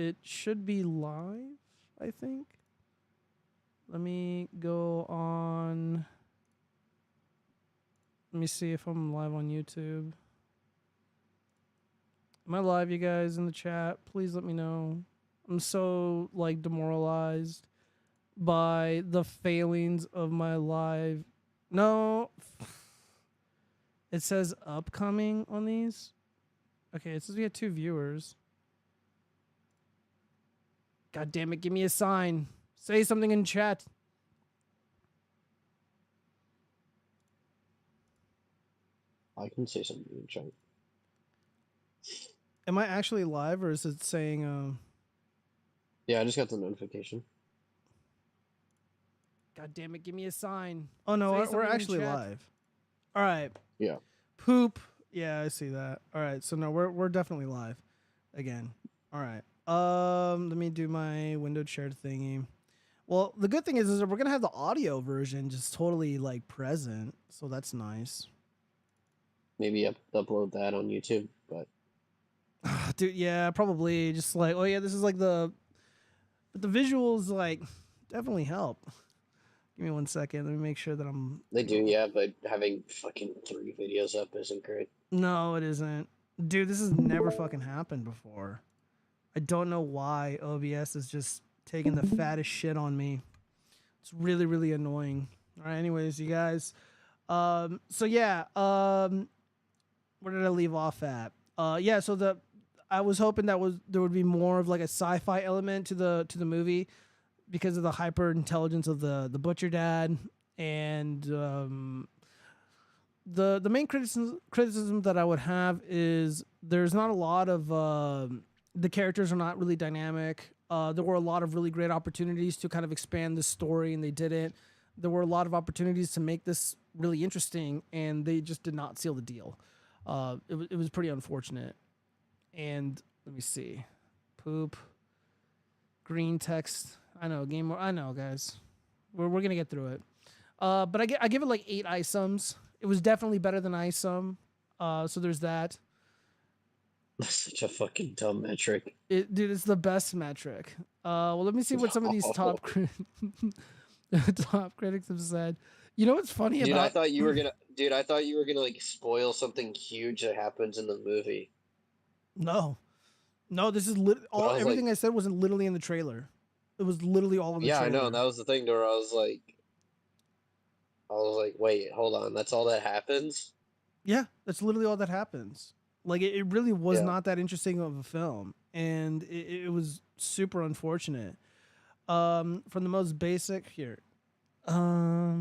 it should be live, I think. Let me go on. Let me see if I'm live on YouTube. Am I live, you guys, in the chat? Please let me know. I'm so, like, demoralized by the failings of my live. No. It says upcoming on these. Okay, it says we had 2 viewers. God damn it, give me a sign. Say something in chat. I can say something in chat. Am I actually live, or is it saying Yeah, I just got the notification. God damn it, give me a sign. Oh no, we're actually live. All right. Yeah. Poop. Yeah, I see that. All right, so no, we're definitely live again. All right. Let me do my window shared thingy. Well, the good thing is that we're gonna have the audio version just totally like present, so that's nice. Maybe upload that on YouTube, but dude, yeah, probably just like, oh yeah, this is like but the visuals like definitely help. Give me 1 second. Let me make sure that I'm. they do, yeah. But having fucking 3 videos up isn't great. No, it isn't, dude. This has never fucking happened before. I don't know why OBS is just taking the fattest shit on me. It's really, really annoying. All right, anyways, you guys. So yeah, where did I leave off at? Yeah, so I was hoping there would be more of like a sci-fi element to the movie because of the hyper intelligence of the butcher dad, and the main criticism that I would have is there's not a lot of the characters are not really dynamic. There were a lot of really great opportunities to kind of expand the story, and they didn't. There were a lot of opportunities to make this really interesting, and they just did not seal the deal. It was pretty unfortunate. And let me see, poop, green text. I know game. I know, guys. We're gonna get through it. But I give it like 8 ISOMs. It was definitely better than ISOM. So there's that. That's such a fucking dumb metric. Dude, it's the best metric. Well, let me see what some of these top critics have said. You know what's funny Dude, about? I thought you were gonna. Dude, I thought you were gonna like spoil something huge that happens in the movie. No, this is everything like, I said wasn't literally in the trailer. It was literally all in the yeah, trailer. I know. And that was the thing where I was like, wait, hold on. That's all that happens? Yeah, that's literally all that happens. Like it really was Yeah. not that interesting of a film, and it was super unfortunate. From the most basic here. All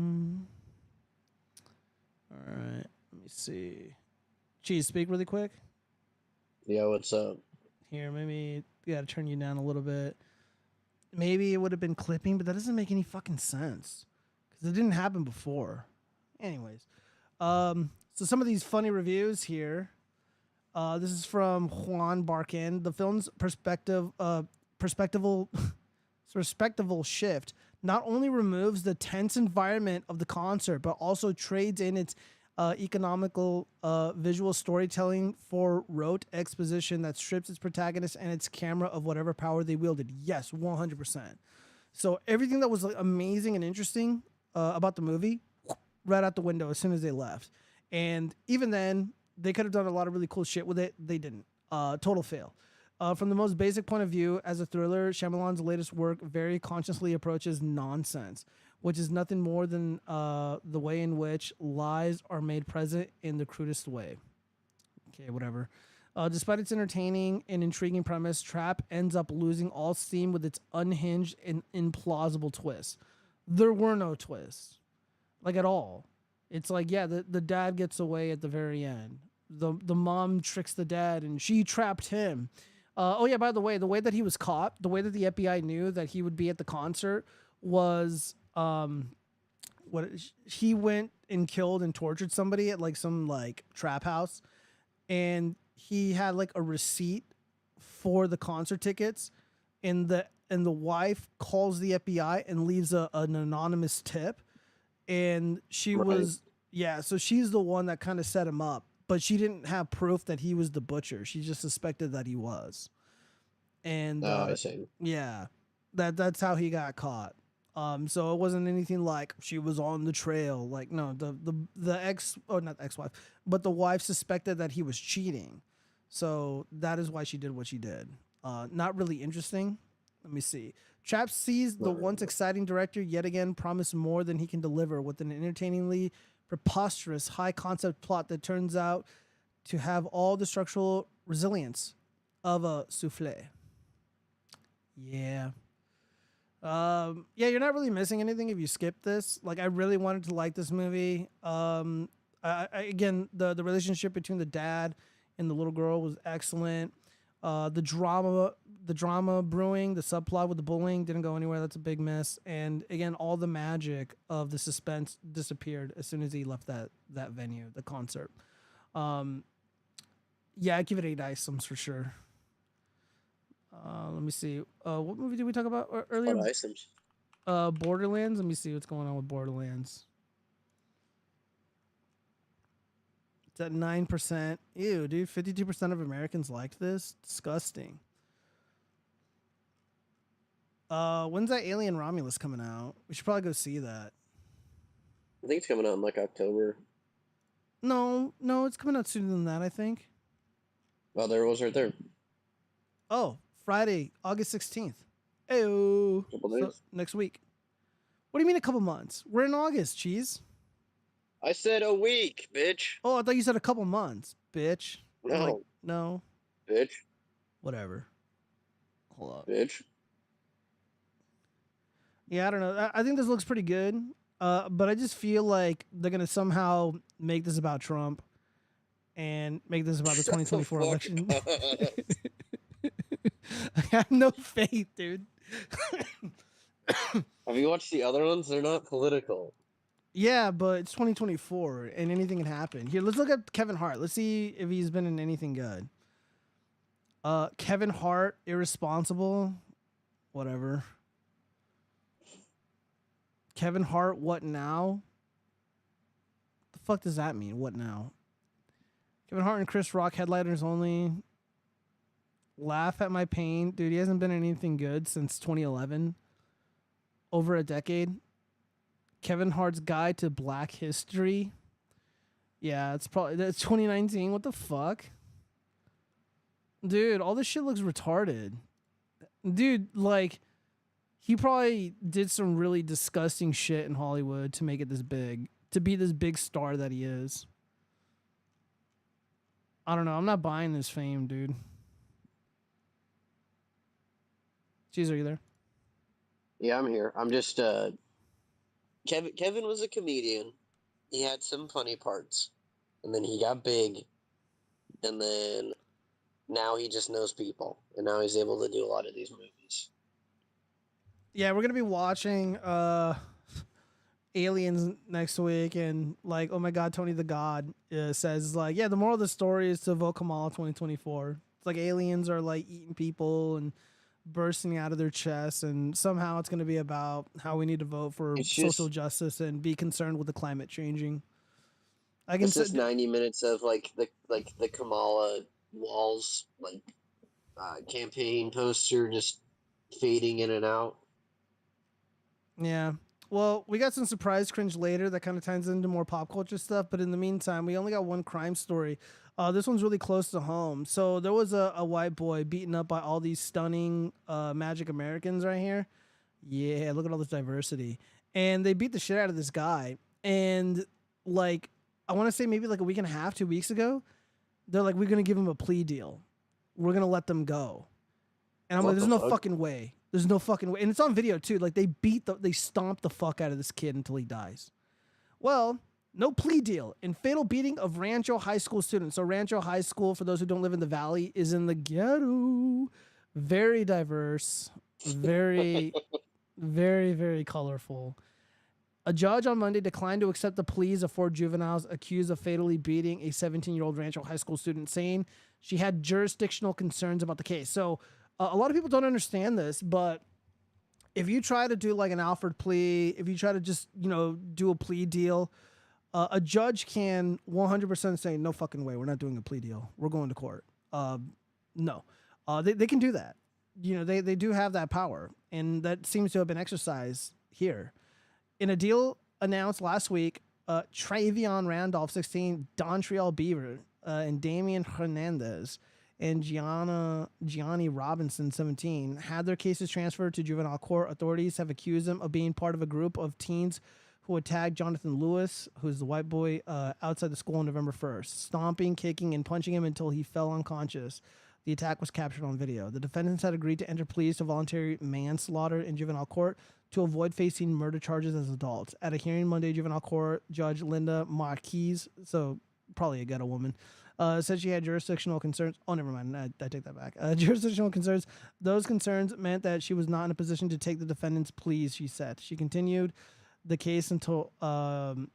right, let me see. Cheese, speak really quick. Yeah, what's up? Here, maybe we gotta turn you down a little bit. Maybe it would have been clipping, but that doesn't make any fucking sense because it didn't happen before. Anyways, so some of these funny reviews here. This is from Juan Barkin. The film's perspectival shift not only removes the tense environment of the concert, but also trades in its economical visual storytelling for rote exposition that strips its protagonist and its camera of whatever power they wielded. Yes, 100%. So everything that was like, amazing and interesting about the movie, right out the window as soon as they left. And even then, they could have done a lot of really cool shit with it. They didn't. Total fail. From the most basic point of view, as a thriller, Shyamalan's latest work very consciously approaches nonsense, which is nothing more than the way in which lies are made present in the crudest way. Okay, whatever. Despite its entertaining and intriguing premise, Trap ends up losing all steam with its unhinged and implausible twists. There were no twists, like at all. It's like, yeah, the dad gets away at the very end. The mom tricks the dad, and she trapped him. Oh yeah, by the way that he was caught, the way that the FBI knew that he would be at the concert was what he went and killed and tortured somebody at like some like trap house, and he had like a receipt for the concert tickets, and the wife calls the FBI and leaves an anonymous tip, and she was so she's the one that kind of set him up, but she didn't have proof that he was the butcher. She just suspected that he was. and Oh, I see. yeah, that's how he got caught. So it wasn't anything like she was on the trail. Like no, the ex, oh not the ex-wife, but the wife suspected that he was cheating. So that is why she did what she did. Not really interesting. Let me see. Trap sees the once exciting director yet again promise more than he can deliver with an entertainingly preposterous high concept plot that turns out to have all the structural resilience of a souffle. Yeah. Yeah, you're not really missing anything if you skip this. Like, I really wanted to like this movie. Again, the relationship between the dad and the little girl was excellent. The drama brewing, the subplot with the bullying didn't go anywhere. That's a big miss. And again, all the magic of the suspense disappeared as soon as he left that venue, the concert. Yeah, I give it 8 items for sure. Let me see. What movie did we talk about earlier? What items? Borderlands. Let me see what's going on with Borderlands. It's at 9%. Ew, dude. 52% of Americans liked this. Disgusting. When's that Alien Romulus coming out? We should probably go see that. I think it's coming out in like October. No, it's coming out sooner than that, I think. Oh, there it was right there. Oh, Friday, August 16th. Ew. So, next week. What do you mean a couple months? We're in August, cheese. I said a week, bitch. Oh, I thought you said a couple months, bitch. No. I'm like, no. Bitch. Whatever. Hold up. Bitch. Yeah, I don't know. I think this looks pretty good. But I just feel like they're gonna somehow make this about Trump and make this about the 2024 election. I have no faith, dude. Have you watched the other ones? They're not political. Yeah, but it's 2024 and anything can happen. Here, let's look at Kevin Hart. Let's see if he's been in anything good. Kevin Hart, irresponsible, whatever. Kevin Hart, what now? The fuck does that mean? What now? Kevin Hart and Chris Rock, headliners only. Laugh at my pain. Dude, he hasn't been in anything good since 2011. Over a decade. Kevin Hart's Guide to Black History. Yeah, that's 2019. What the fuck? Dude, all this shit looks retarded. Dude, like, he probably did some really disgusting shit in Hollywood to make it this big. To be this big star that he is. I don't know. I'm not buying this fame, dude. Jeez, are you there? Yeah, I'm here. I'm just Kevin was a comedian. He had some funny parts. And then he got big. And then now he just knows people. And now he's able to do a lot of these movies. Yeah, we're gonna be watching Aliens next week, and like, oh my god, Tony the God says like, yeah, the moral of the story is to vote Kamala 2024. It's like aliens are like eating people and bursting out of their chests, and somehow it's gonna be about how we need to vote for social justice and be concerned with the climate changing. It's just 90 minutes of like the Kamala Walls like campaign poster just fading in and out. Yeah. Well, we got some surprise cringe later that kind of ties into more pop culture stuff. But in the meantime, we only got one crime story. This one's really close to home. So there was a white boy beaten up by all these stunning Magic Americans right here. Yeah, look at all this diversity. And they beat the shit out of this guy. And like, I want to say maybe like a week and a half, 2 weeks ago, they're like, we're going to give him a plea deal. We're going to let them go. And I'm like, there's no fucking way. There's no fucking way. And it's on video too. Like they stomped the fuck out of this kid until he dies. Well, no plea deal. In fatal beating of Rancho High School students. So Rancho High School, for those who don't live in the valley, is in the ghetto. Very diverse. Very, very, very colorful. A judge on Monday declined to accept the pleas of 4 juveniles accused of fatally beating a 17-year-old Rancho High School student, saying she had jurisdictional concerns about the case. So a lot of people don't understand this, but if you try to do like an Alfred plea, if you try to just, do a plea deal, a judge can 100% say, no fucking way, we're not doing a plea deal. We're going to court. No. They can do that. they do have that power, and that seems to have been exercised here. In a deal announced last week, Travion Randolph, 16, Dontriel Beaver, and Damian Hernandez and Gianni Robinson, 17, had their cases transferred to juvenile court. Authorities have accused them of being part of a group of teens who attacked Jonathan Lewis, who's the white boy, outside the school on November 1st, stomping, kicking, and punching him until he fell unconscious. The attack was captured on video. The defendants had agreed to enter pleas to voluntary manslaughter in juvenile court to avoid facing murder charges as adults. At a hearing Monday, juvenile court judge Linda Marquez, so probably a ghetto woman, said she had jurisdictional concerns. Oh, never mind. I take that back. Jurisdictional concerns. Those concerns meant that she was not in a position to take the defendant's pleas, she said. She continued the case until early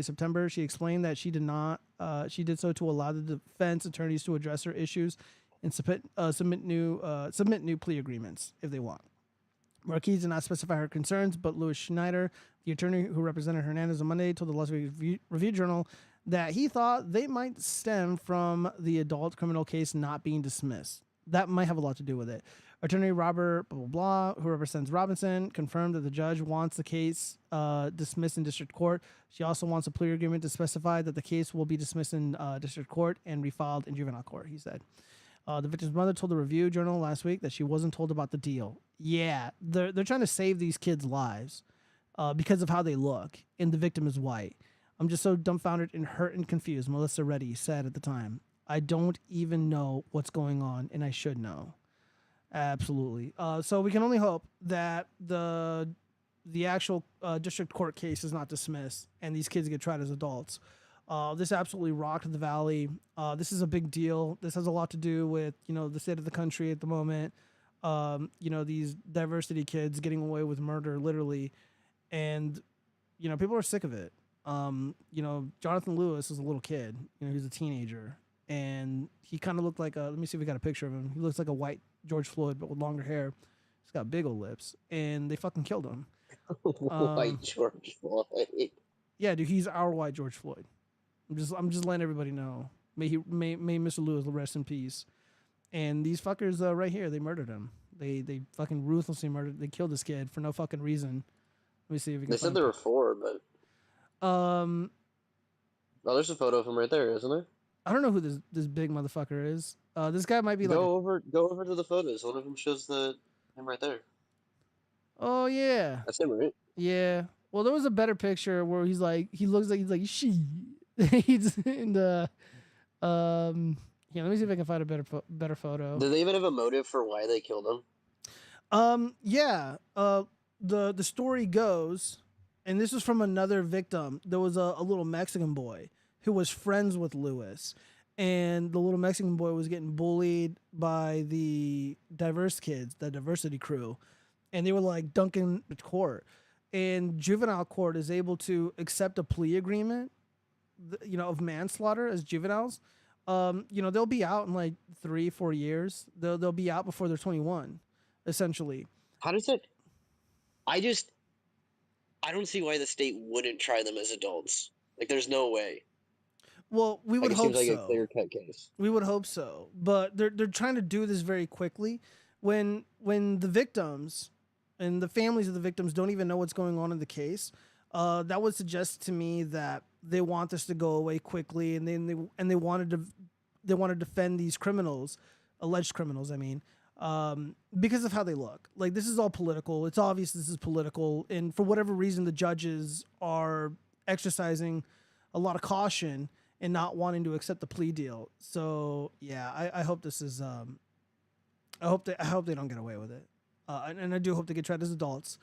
September. She explained that she did so to allow the defense attorneys to address her issues and submit new plea agreements if they want. Marquez did not specify her concerns, but Louis Schneider, the attorney who represented Hernandez on Monday, told the Las Vegas Review-Journal that he thought they might stem from the adult criminal case not being dismissed. That might have a lot to do with it. Attorney Robert blah, blah, blah, who represents Robinson, confirmed that the judge wants the case dismissed in district court. She also wants a plea agreement to specify that the case will be dismissed in district court and refiled in juvenile court, he said. The victim's mother told the Review-Journal last week that she wasn't told about the deal. Yeah, they're trying to save these kids' lives because of how they look, and the victim is white. I'm just so dumbfounded and hurt and confused, Melissa Reddy said at the time. I don't even know what's going on, and I should know. Absolutely. So we can only hope that the actual district court case is not dismissed and these kids get tried as adults. This absolutely rocked the Valley. This is a big deal. This has a lot to do with, the state of the country at the moment. These diversity kids getting away with murder, literally. And, people are sick of it. Jonathan Lewis is a little kid. He's a teenager. And he kind of looked like let me see if we got a picture of him. He looks like a white George Floyd, but with longer hair. He's got big old lips. And they fucking killed him. White George Floyd. Yeah, dude, he's our white George Floyd. I'm just letting everybody know. May Mr. Lewis rest in peace. And these fuckers right here, they murdered him. They fucking ruthlessly murdered. They killed this kid for no fucking reason. Let me see if we can. They said there were 4, but oh, there's a photo of him right there, isn't there? I don't know who this big motherfucker is. This guy might be go over to the photos. One of them shows him right there. Oh yeah, that's him, right? Yeah. Well, there was a better picture where he looks like she. He's in the yeah, let me see if I can find a better photo. Do they even have a motive for why they killed him? Yeah. The story goes, and this is from another victim. There was a little Mexican boy who was friends with Lewis, and the little Mexican boy was getting bullied by the diverse kids, the diversity crew, and they were like dunking the court. And juvenile court is able to accept a plea agreement, of manslaughter as juveniles. They'll be out in like 3-4 years. They'll be out before they're 21, essentially. How does that? I don't see why the state wouldn't try them as adults. Like, there's no way. Well, we would hope so. It seems like a clear-cut case. We would hope so, but they're trying to do this very quickly. When the victims and the families of the victims don't even know what's going on in the case, that would suggest to me that they want this to go away quickly, and they want to defend these criminals, alleged criminals. I mean, because of how they look. Like, this is all political. It's obvious this is political, and for whatever reason, the judges are exercising a lot of caution and not wanting to accept the plea deal. So yeah, I hope this is. I hope they don't get away with it, and I do hope they get tried as adults,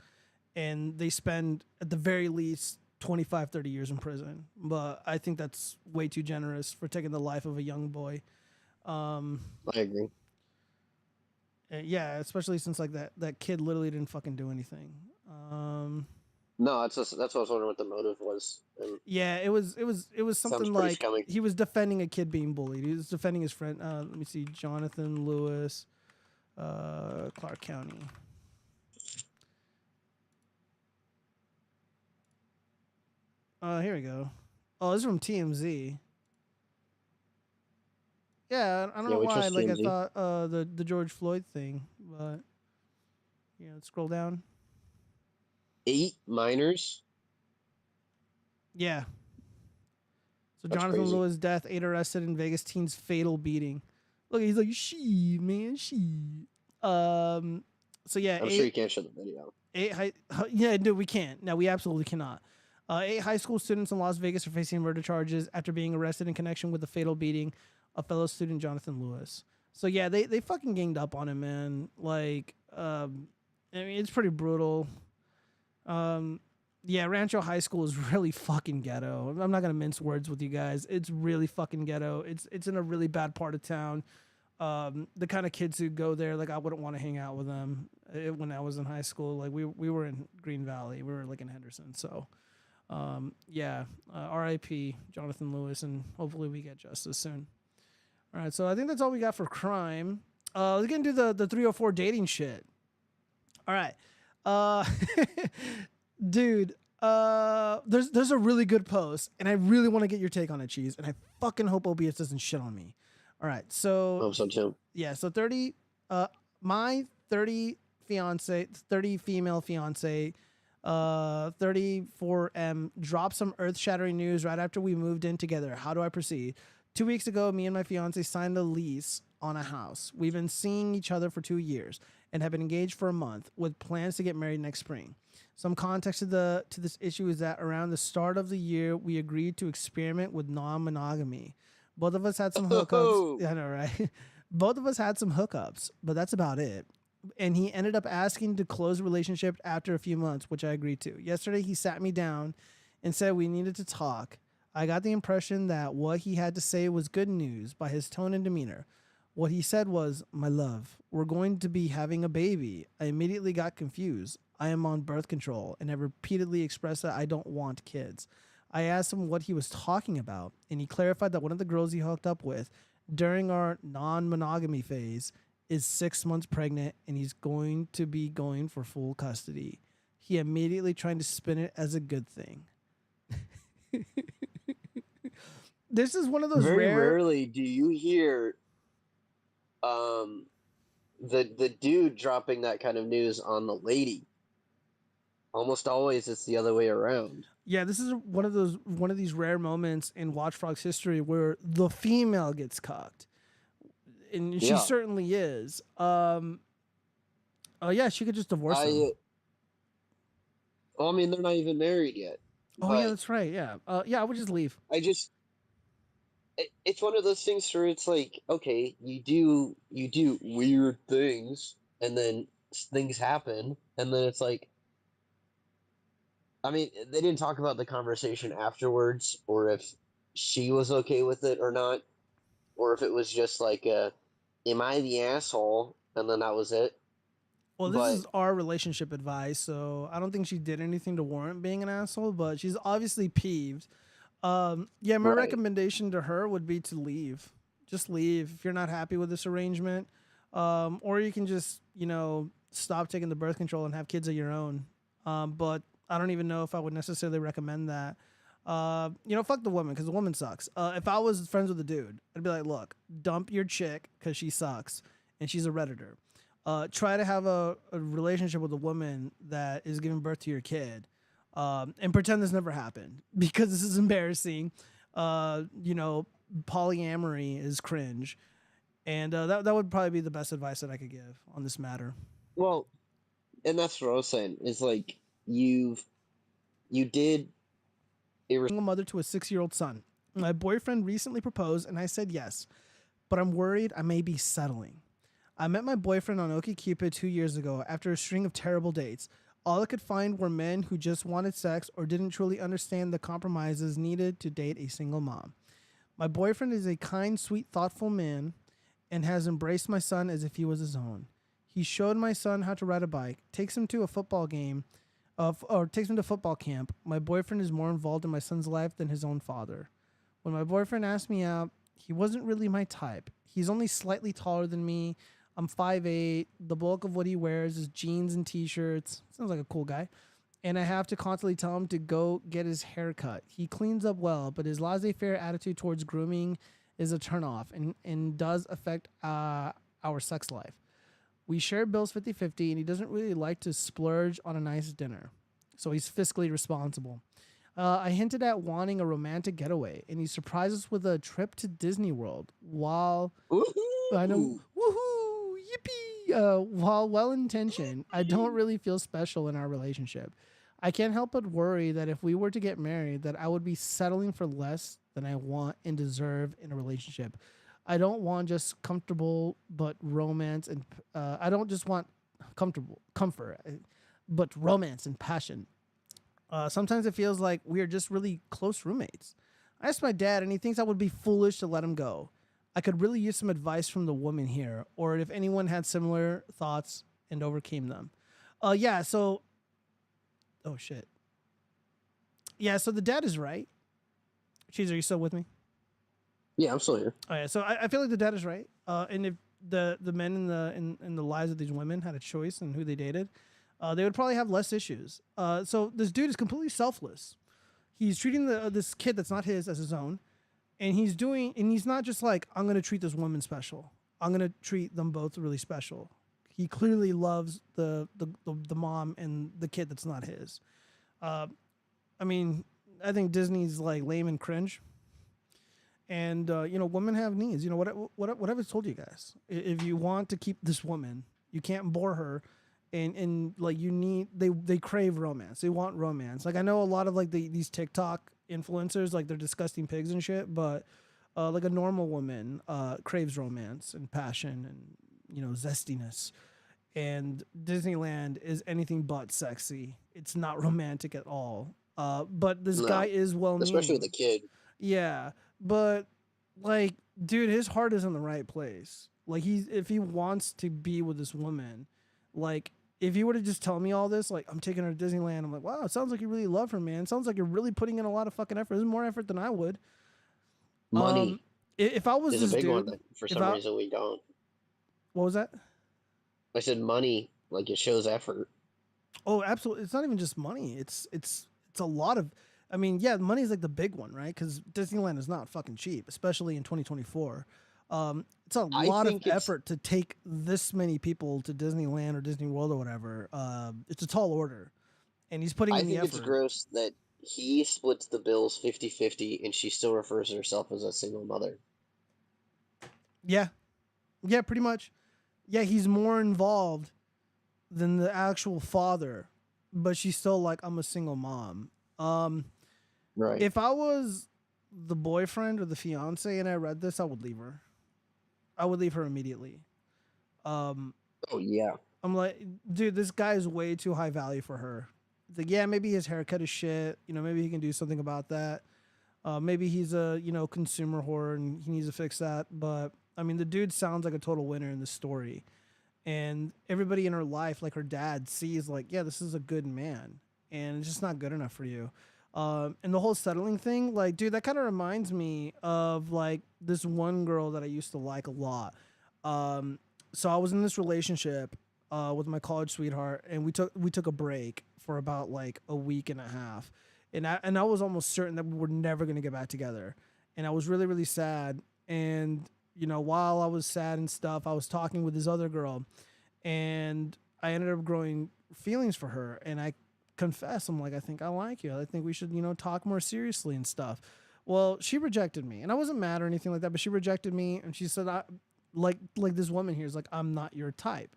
and they spend at the very least 25-30 years in prison. But I think that's way too generous for taking the life of a young boy. I agree. Yeah, especially since like that kid literally didn't fucking do anything. No, that's what I was wondering what the motive was. Yeah, it was something like he was defending a kid being bullied. He was defending his friend. Let me see, Jonathan Lewis, Clark County. Here we go. Oh, this is from TMZ. Yeah, I don't Yeah, know we why. trust Like I TMZ. thought the George Floyd thing, but scroll down. 8 minors. Yeah. So That's Jonathan crazy. Lewis' death, 8 arrested in Vegas teen's fatal beating. Look, he's like, she, man, she. Um, so yeah, I'm sure you can't show the video. yeah, no, we can't. No, we absolutely cannot. 8 high school students in Las Vegas are facing murder charges after being arrested in connection with the fatal beating of fellow student Jonathan Lewis. So yeah, they fucking ganged up on him, man. Like, I mean, it's pretty brutal. Um, yeah, Rancho High School is really fucking ghetto. I'm not gonna mince words with you guys. It's really fucking ghetto. It's in a really bad part of town. The kind of kids who go there, like I wouldn't want to hang out with them when I was in high school. Like we were in Green Valley, we were like in Henderson. So, yeah, R.I.P. Jonathan Lewis, and hopefully we get justice soon. All right, so I think that's all we got for crime. Let's get into the 304 dating shit. All right, uh, dude. There's a really good post, and I really want to get your take on it, Cheese. And I fucking hope OBS doesn't shit on me. All right, I hope so too. yeah, so 30 my 30 female fiance 34M dropped some earth-shattering news right after we moved in together. How do I proceed? 2 weeks ago, me and my fiance signed a lease on a house. We've been seeing each other for 2 years and have been engaged for a month with plans to get married next spring. Some context to this issue is that around the start of the year, we agreed to experiment with non-monogamy. Both of us had some hookups. Oh, Yeah, I know, right? Both of us had some hookups, but that's about it. And he ended up asking to close the relationship after a few months, which I agreed to. Yesterday, he sat me down and said we needed to talk. I got the impression that what he had to say was good news by his tone and demeanor. What he said was, "My love, we're going to be having a baby." I immediately got confused. I am on birth control and have repeatedly expressed that I don't want kids. I asked him what he was talking about, and he clarified that one of the girls he hooked up with during our non-monogamy phase is 6 months pregnant, and he's going to be going for full custody. He immediately trying to spin it as a good thing. This is one of those very rare. rarely do you hear the dude dropping that kind of news on the lady. Almost always it's the other way around. Yeah, this is one of these rare moments in watchfrogs history where the female gets cucked, and she Yeah. certainly is. Yeah, she could just divorce him. I mean, they're not even married yet. Oh yeah, But that's right. Yeah, yeah, I would just leave. it's one of those things where it's like, okay, you do weird things, and then things happen, and then it's like, I mean, they didn't talk about the conversation afterwards, or if she was okay with it or not, or if it was just like, am I the asshole? And then that was it. Well, this But is our relationship advice, so I don't think she did anything to warrant being an asshole, but she's obviously peeved. Yeah, my right, recommendation to her would be to leave. Just leave if you're not happy with this arrangement. Or you can just, stop taking the birth control and have kids of your own. But I don't even know if I would necessarily recommend that. Fuck the woman because the woman sucks. If I was friends with a dude, I'd be like, look, dump your chick because she sucks and she's a redditor. Try to have a relationship with a woman that is giving birth to your kid, and pretend this never happened because this is embarrassing. Polyamory is cringe, and that would probably be the best advice that I could give on this matter. well, and that's what I was saying. Is like you did Single mother to a 6-year-old son. My boyfriend recently proposed, and I said yes, but I'm worried I may be settling. I met my boyfriend on OkCupid 2 years ago after a string of terrible dates. All I could find were men who just wanted sex or didn't truly understand the compromises needed to date a single mom. My boyfriend is a kind, sweet, thoughtful man and has embraced my son as if he was his own. He showed my son how to ride a bike, takes him to a football game, or takes him to football camp. My boyfriend is more involved in my son's life than his own father. When my boyfriend asked me out, he wasn't really my type. He's only slightly taller than me. I'm 5'8". The bulk of what he wears is jeans and t-shirts. Sounds like a cool guy. And I have to constantly tell him to go get his hair cut. He cleans up well, but his laissez-faire attitude towards grooming is a turnoff and does affect our sex life. We share bills 50-50, and he doesn't really like to splurge on a nice dinner. So he's fiscally responsible. I hinted at wanting a romantic getaway, and he surprised us with a trip to Disney World. While I know, Woohoo! woohoo, yippee! While well intentioned, I don't really feel special in our relationship. I can't help but worry that if we were to get married, that I would be settling for less than I want and deserve in a relationship. I don't want just comfortable, but romance, and I don't just want comfort, but romance and passion. Sometimes it feels like we are just really close roommates. I asked my dad, and he thinks I would be foolish to let him go. I could really use some advice from the woman here, or if anyone had similar thoughts and overcame them. Yeah, so. Oh, shit. Yeah, so the dad is right. Cheese, are you still with me? Yeah, I'm still here. Oh, yeah, so I feel like the dad is right. And if the men in the lives of these women had a choice in who they dated, they would probably have less issues. So this dude is completely selfless. He's treating this kid that's not his as his own, and he's not just like, I'm gonna treat this woman special. I'm gonna treat them both really special. He clearly loves the mom and the kid that's not his. I mean, I think Disney's like lame and cringe. And women have needs. You know what I've told you guys. If you want to keep this woman, you can't bore her, and like they crave romance. They want romance. Like I know a lot of like these TikTok influencers, like they're disgusting pigs and shit, but like a normal woman craves romance and passion and zestiness. And Disneyland is anything but sexy. It's not romantic at all. But this guy is well-meaning, especially with a kid. Yeah, but like, dude, his heart is in the right place. Like, if he wants to be with this woman, like, if he were to just tell me all this, like, I'm taking her to Disneyland, I'm like, wow, it sounds like you really love her, man. It sounds like you're really putting in a lot of fucking effort. There's more effort than I would. Money if I was is this a big dude, one that for some reason we don't. What was that? I said money, like it shows effort. Oh, absolutely. It's not even just money. It's a lot of. I mean, yeah, money is like the big one, right? Because Disneyland is not fucking cheap, especially in 2024. It's a lot of effort to take this many people to Disneyland or Disney World or whatever. It's a tall order, and he's putting in the effort. I think it's gross that he splits the bills 50-50 and she still refers to herself as a single mother. Yeah, pretty much. Yeah, he's more involved than the actual father, but she's still like, I'm a single mom. Right. If I was the boyfriend or the fiance and I read this, I would leave her. I would leave her immediately. Oh yeah. I'm like, dude, this guy is way too high value for her. It's like, yeah, maybe his haircut is shit. Maybe he can do something about that. Maybe he's a consumer whore and he needs to fix that. But I mean, the dude sounds like a total winner in this story, and everybody in her life, like her dad, sees like, yeah, this is a good man, and it's just not good enough for you. And the whole settling thing, like, dude, that kind of reminds me of like this one girl that I used to like a lot. So I was in this relationship with my college sweetheart, and we took a break for about like a week and a half, and I was almost certain that we were never gonna get back together, and I was really, really sad. And while I was sad and stuff, I was talking with this other girl, and I ended up growing feelings for her, and I confess, I'm like, I think I like you. I think we should, talk more seriously and stuff. Well, she rejected me, and I wasn't mad or anything like that, but she rejected me, and she said, like this woman here is like, I'm not your type,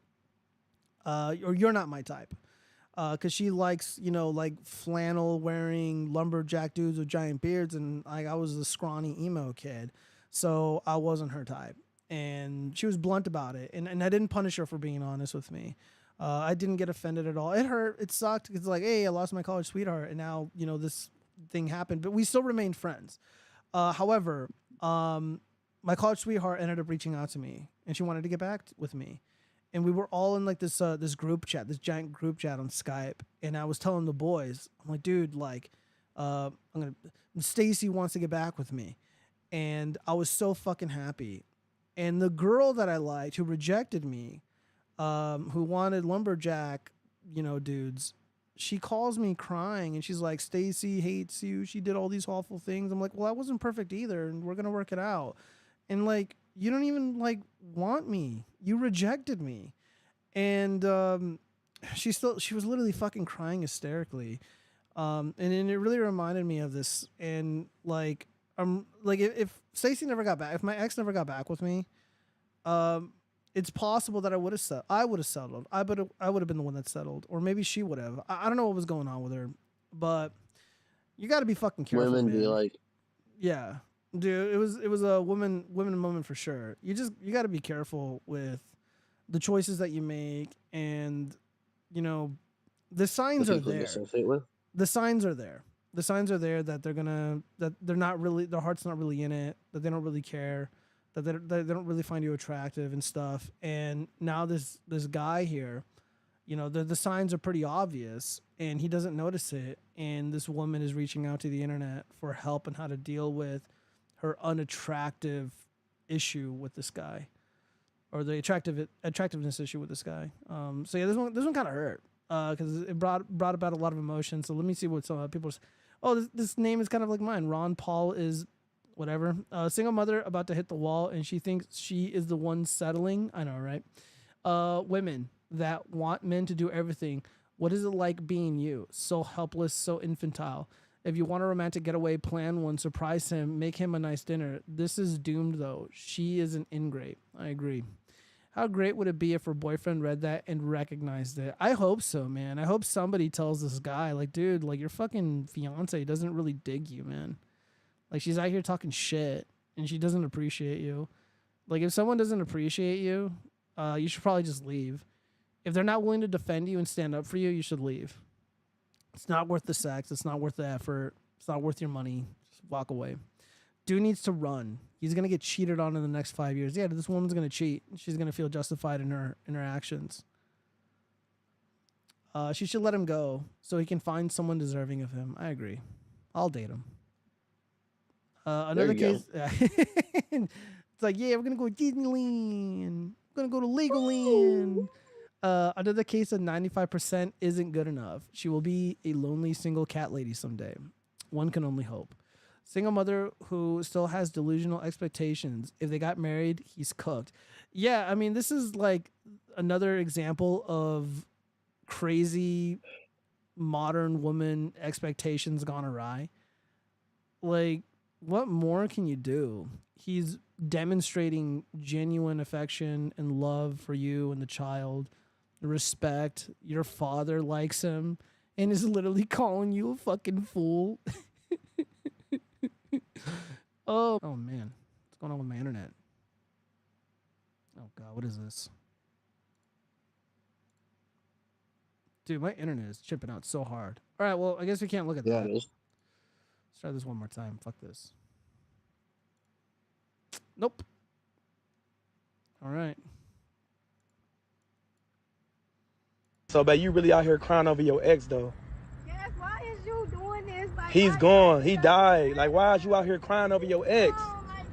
or you're not my type, because she likes, like flannel wearing lumberjack dudes with giant beards, and I was a scrawny emo kid, so I wasn't her type, and she was blunt about it, and I didn't punish her for being honest with me. I didn't get offended at all. It hurt. It sucked. It's like, hey, I lost my college sweetheart, and now this thing happened. But we still remained friends. However, my college sweetheart ended up reaching out to me, and she wanted to get back with me. And we were all in like this group chat, this giant group chat on Skype. And I was telling the boys, I'm like, dude, like, Stacy wants to get back with me, and I was so fucking happy. And the girl that I liked, who rejected me, who wanted lumberjack, dudes, she calls me crying, and she's like, Stacy hates you. She did all these awful things. I'm like, well, I wasn't perfect either, and we're gonna work it out. and like you don't even like want me. You rejected me, and she was literally fucking crying hysterically, and then it really reminded me of this. And like like if Stacey never got back, if my ex never got back with me, it's possible that I would have settled. I would have been the one that settled, or maybe she would have. I don't know what was going on with her, but you got to be fucking careful. Women man. be like, yeah, dude, it was a woman moment for sure. You got to be careful with the choices that you make, and you know, the signs are there. The signs are there. The signs are there that they're not really, their heart's not really in it, that they don't really care, that they don't really find you attractive and stuff. And now this guy here, you know, the signs are pretty obvious, and he doesn't notice it. And this woman is reaching out to the internet for help on how to deal with her unattractive issue with this guy, or the attractiveness issue with this guy. So yeah, this one kind of hurt because it brought about a lot of emotion. So let me see what some people. Oh, this name is kind of like mine. Ron Paul is whatever. Single mother about to hit the wall, and she thinks she is the one settling. I know, right? Women that want men to do everything. What is it like being you? So helpless, so infantile. If you want a romantic getaway, plan one, surprise him, make him a nice dinner. This is doomed, though. She is an ingrate. I agree. How great would it be if her boyfriend read that and recognized it? I hope so, man. I hope somebody tells this guy, like, dude, like, your fucking fiance doesn't really dig you, man. Like, she's out here talking shit, and she doesn't appreciate you. Like, if someone doesn't appreciate you, you should probably just leave. If they're not willing to defend you and stand up for you, you should leave. It's not worth the sex. It's not worth the effort. It's not worth your money. Just walk away. Dude needs to run. He's going to get cheated on in the next 5 years. Yeah, this woman's going to cheat. She's going to feel justified in her actions. She should let him go so he can find someone deserving of him. I agree. I'll date him. Another case. It's like, yeah, we're going to go to Disneyland. We're going to go to Legoland. Another case of 95% isn't good enough. She will be a lonely single cat lady someday. One can only hope. Single mother who still has delusional expectations. If they got married, he's cooked. Yeah, I mean, this is like another example of crazy modern woman expectations gone awry. Like, what more can you do? He's demonstrating genuine affection and love for you and the child. Respect. Your father likes him and is literally calling you a fucking fool. Oh man, what's going on with my internet? Oh god, what is this? Dude, my internet is chipping out so hard. All right, well, I guess we can't look at that. It is. Let's try this one more time. Fuck this. Nope. All right. So, babe, you really out here crying over your ex, though. Yes, why is you doing this? Like, He's gone. He died. Like, why is you out here crying over your ex? Why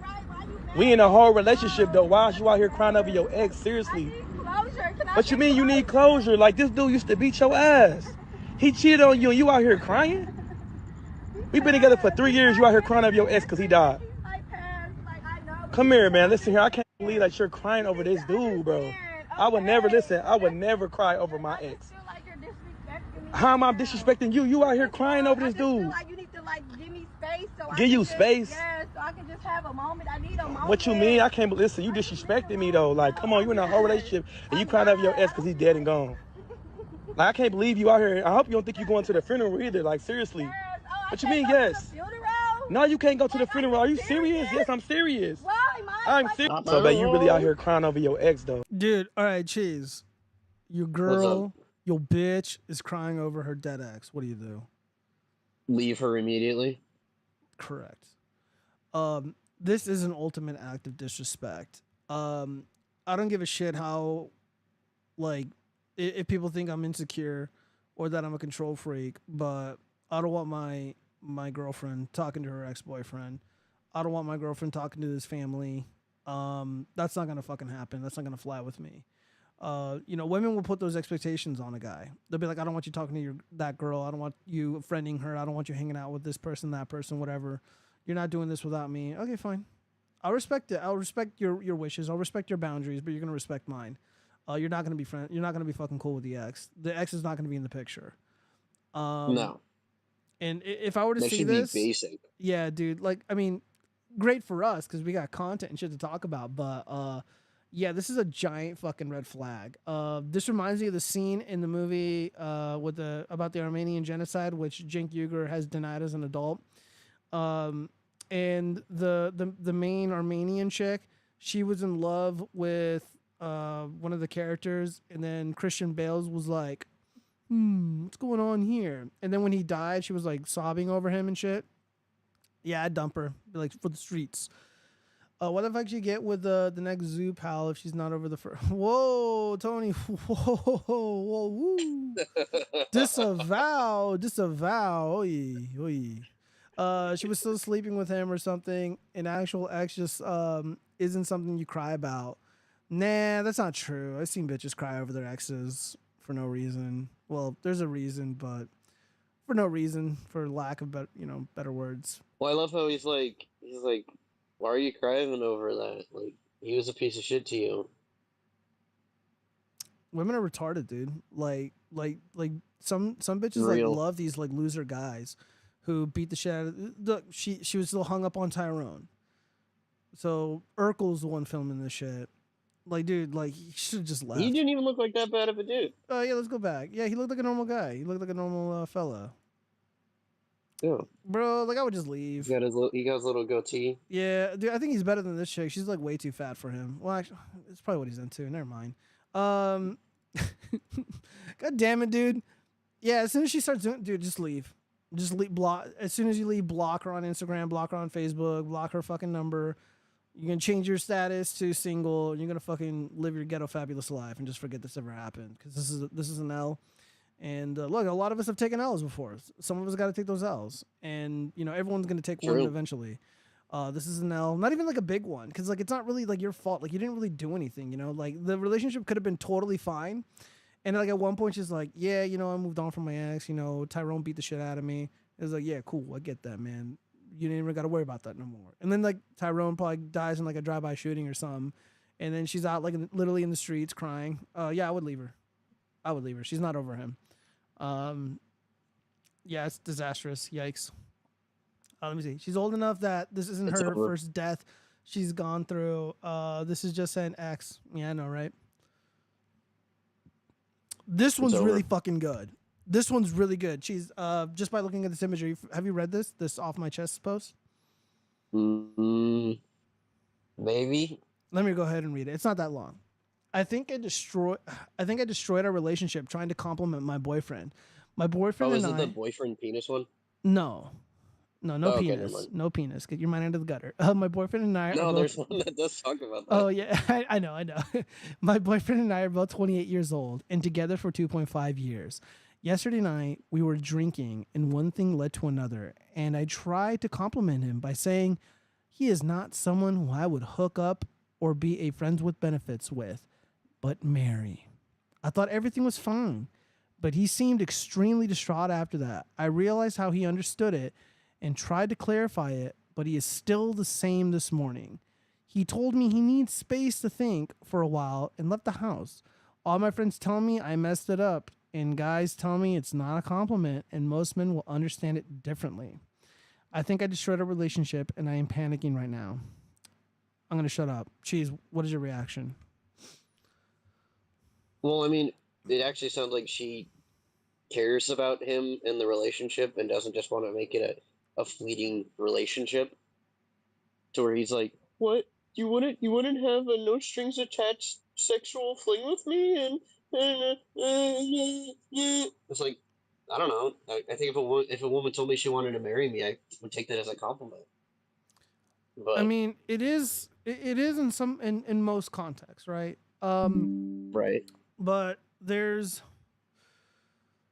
you We in a whole relationship, though. Why is you out here crying over your ex? Seriously. I need closure. What you mean you need closure? Like, this dude used to beat your ass. He cheated on you and you out here crying? We've been together for 3 years. You out here crying over your ex because he died. Come here, man. Listen here. I can't believe that you're crying over this dude, bro. I would never, listen, I would never cry over my ex. How am I disrespecting you? You out here crying over this dude. Like you need to like give me space so give you space? Yeah, so I can just have a moment. I need a moment. What you mean? I can't believe, listen, you disrespecting me though. Like, come on, you in a whole relationship and you crying over your ex because he's dead and gone. Like, I can't believe you out here. I hope you don't think you're going to the funeral either. Like, seriously. Yes. Oh, What you mean, yes? No, you can't go to the funeral. Are you serious? Yes, I'm serious. Why? I'm serious. So, babe, you really out here crying over your ex, though. Dude, all right, Cheese. Your girl, your bitch, is crying over her dead ex. What do you do? Leave her immediately. Correct. This is an ultimate act of disrespect. I don't give a shit how, like, if people think I'm insecure or that I'm a control freak, but I don't want my girlfriend talking to her ex-boyfriend. I don't want my girlfriend talking to his family. That's not gonna fucking happen. That's not gonna fly with me. You know, women will put those expectations on a guy. They'll be like, I don't want you talking to that girl. I don't want you friending her. I don't want you hanging out with this person, that person, whatever. You're not doing this without me. Okay, fine. I'll respect it. I'll respect your wishes. I'll respect your boundaries, but you're gonna respect mine. You're not gonna be friend. You're not gonna be fucking cool with the ex. The ex is not gonna be in the picture. No, And if I were to that see should be this, basic. yeah, dude. Like, I mean, great for us because we got content and shit to talk about. But yeah, this is a giant fucking red flag. This reminds me of the scene in the movie with the about the Armenian genocide, which Cenk Uygur has denied as an adult. And the main Armenian chick, she was in love with one of the characters, and then Christian Bales was like, what's going on here? And then when he died, she was like sobbing over him and shit. Yeah, I'd dump her, like, for the streets. What the fuck you get with the next zoo pal if she's not over the first? Whoa, Tony. Whoa, whoa, woo. Disavow. Oy, oy. She was still sleeping with him or something. An actual ex just isn't something you cry about. Nah, that's not true. I've seen bitches cry over their exes for no reason. Well, there's a reason, but for no reason, for lack of better words. Well, I love how he's like, why are you crying over that? Like, he was a piece of shit to you. Women are retarded, dude. Like some bitches Real. like love these like loser guys who beat the shit out of. Look, she was still hung up on Tyrone. So Urkel's the one filming this shit. Like, dude, like, he should have just left. He didn't even look like that bad of a dude. Oh yeah, let's go back. Yeah, he looked like a normal guy. He looked like a normal fella. Yeah. Bro, like, I would just leave. He got his little goatee. Yeah, dude, I think he's better than this chick. She's like way too fat for him. Well, actually, it's probably what he's into. Never mind. God damn it, dude. Yeah, as soon as she starts doing, dude, just leave. Just leave. Block. As soon as you leave, block her on Instagram, block her on Facebook, block her fucking number. You're gonna change your status to single. And you're gonna fucking live your ghetto fabulous life and just forget this ever happened, because this is an L. And look, a lot of us have taken L's before. Some of us got to take those L's, and everyone's gonna take one eventually. This is an L, not even like a big one, because like it's not really like your fault. Like, you didn't really do anything, Like, the relationship could have been totally fine, and like at one point she's like, yeah, I moved on from my ex. Tyrone beat the shit out of me. It was like, yeah, cool, I get that, man. You didn't even got to worry about that no more. And then like Tyrone probably dies in like a drive-by shooting or something, and then she's out like literally in the streets crying. Yeah, I would leave her. She's not over him. Yeah, it's disastrous. Yikes. Let me see. She's old enough that this isn't her first death she's gone through. This is just an ex. Yeah, I know, right? This one's really fucking good. This one's really good. She's just by looking at this imagery. Have you read this off my chest post? Maybe. Let me go ahead and read it. It's not that long. I think I destroyed our relationship trying to compliment my boyfriend. My boyfriend and I. Oh, is it the boyfriend penis one? No, Okay, penis. No penis. Get your mind out of the gutter. My boyfriend and I. No, there's one that does talk about that. Oh yeah, I know. My boyfriend and I are both 28 years old and together for 2.5 years. Yesterday night we were drinking and one thing led to another, and I tried to compliment him by saying he is not someone who I would hook up or be a friends with benefits with, but marry. I thought everything was fine, but he seemed extremely distraught after that. I realized how he understood it and tried to clarify it, but he is still the same this morning. He told me he needs space to think for a while and left the house. All my friends tell me I messed it up, and guys tell me it's not a compliment, and most men will understand it differently. I think I destroyed our relationship, and I am panicking right now. I'm going to shut up. Cheese, what is your reaction? Well, I mean, it actually sounds like she cares about him and the relationship and doesn't just want to make it a fleeting relationship. To where he's like, what? You wouldn't have a no strings attached sexual fling with me? And it's like, I don't know. I think if a woman told me she wanted to marry me, I would take that as a compliment. But I mean, it is in most contexts, right? Right. But there's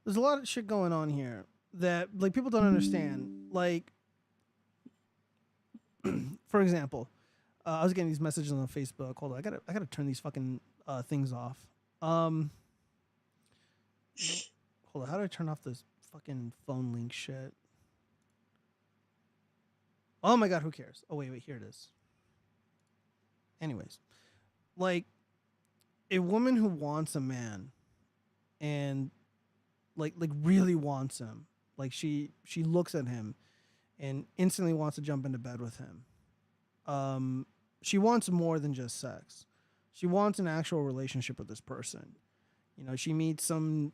a lot of shit going on here that like people don't understand. Like, for example, I was getting these messages on Facebook. Hold on, I gotta turn these fucking things off. Hold on, how do I turn off this fucking phone link shit? Oh my god, who cares? Oh wait, here it is. Anyways, like a woman who wants a man and like really wants him, like she looks at him and instantly wants to jump into bed with him. She wants more than just sex. She wants an actual relationship with this person. You know, she meets some,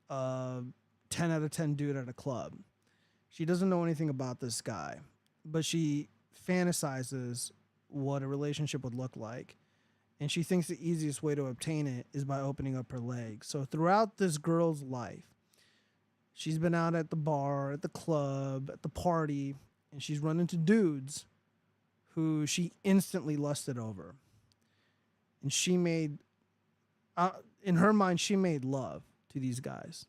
10 out of 10 dude at a club. She doesn't know anything about this guy, but she fantasizes what a relationship would look like. And she thinks the easiest way to obtain it is by opening up her legs. So throughout this girl's life, she's been out at the bar, at the club, at the party, and she's run into dudes who she instantly lusted over. And she made, in her mind, she made love to these guys.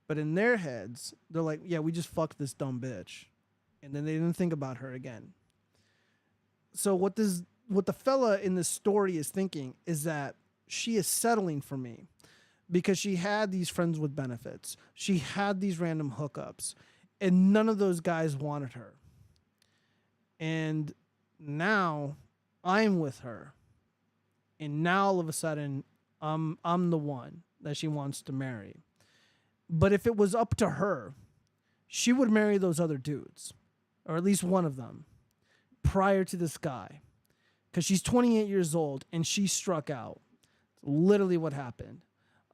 But in their heads, they're like, yeah, we just fucked this dumb bitch. And then they didn't think about her again. So what the fella in this story is thinking is that she is settling for me because she had these friends with benefits. She had these random hookups, and none of those guys wanted her. And now I'm with her. And now all of a sudden, I'm the one that she wants to marry. But if it was up to her, she would marry those other dudes, or at least one of them, prior to this guy. Because she's 28 years old and she struck out. It's literally what happened.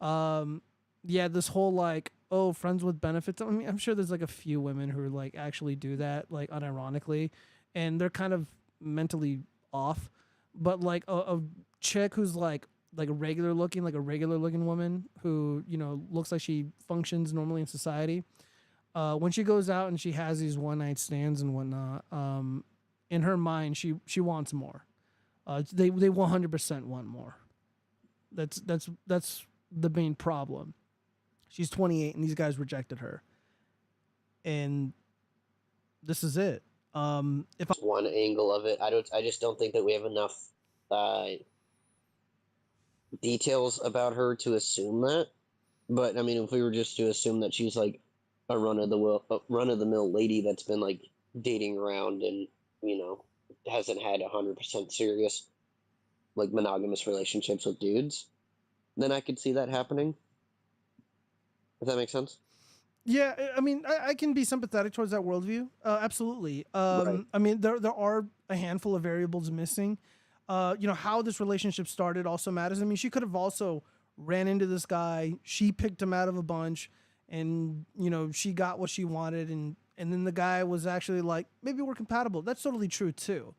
Yeah, this whole like, oh, friends with benefits. I mean, I'm sure there's like a few women who like actually do that, like unironically, and they're kind of mentally off. But like a chick who's like a regular looking woman who, looks like she functions normally in society. When she goes out and she has these one night stands and whatnot, in her mind, she wants more. They 100% want more. That's the main problem. She's 28 and these guys rejected her. And this is it. If one angle of it, I just don't think that we have enough details about her to assume that. But I mean, if we were just to assume that she's like a run of the mill lady that's been like dating around and hasn't had 100% serious like monogamous relationships with dudes, then I could see that happening. Does that make sense? Yeah, I mean, I can be sympathetic towards that worldview. Absolutely. Right. I mean, there are a handful of variables missing. How this relationship started also matters. I mean, she could have also ran into this guy. She picked him out of a bunch, and she got what she wanted, and then the guy was actually like, maybe we're compatible. That's totally true too.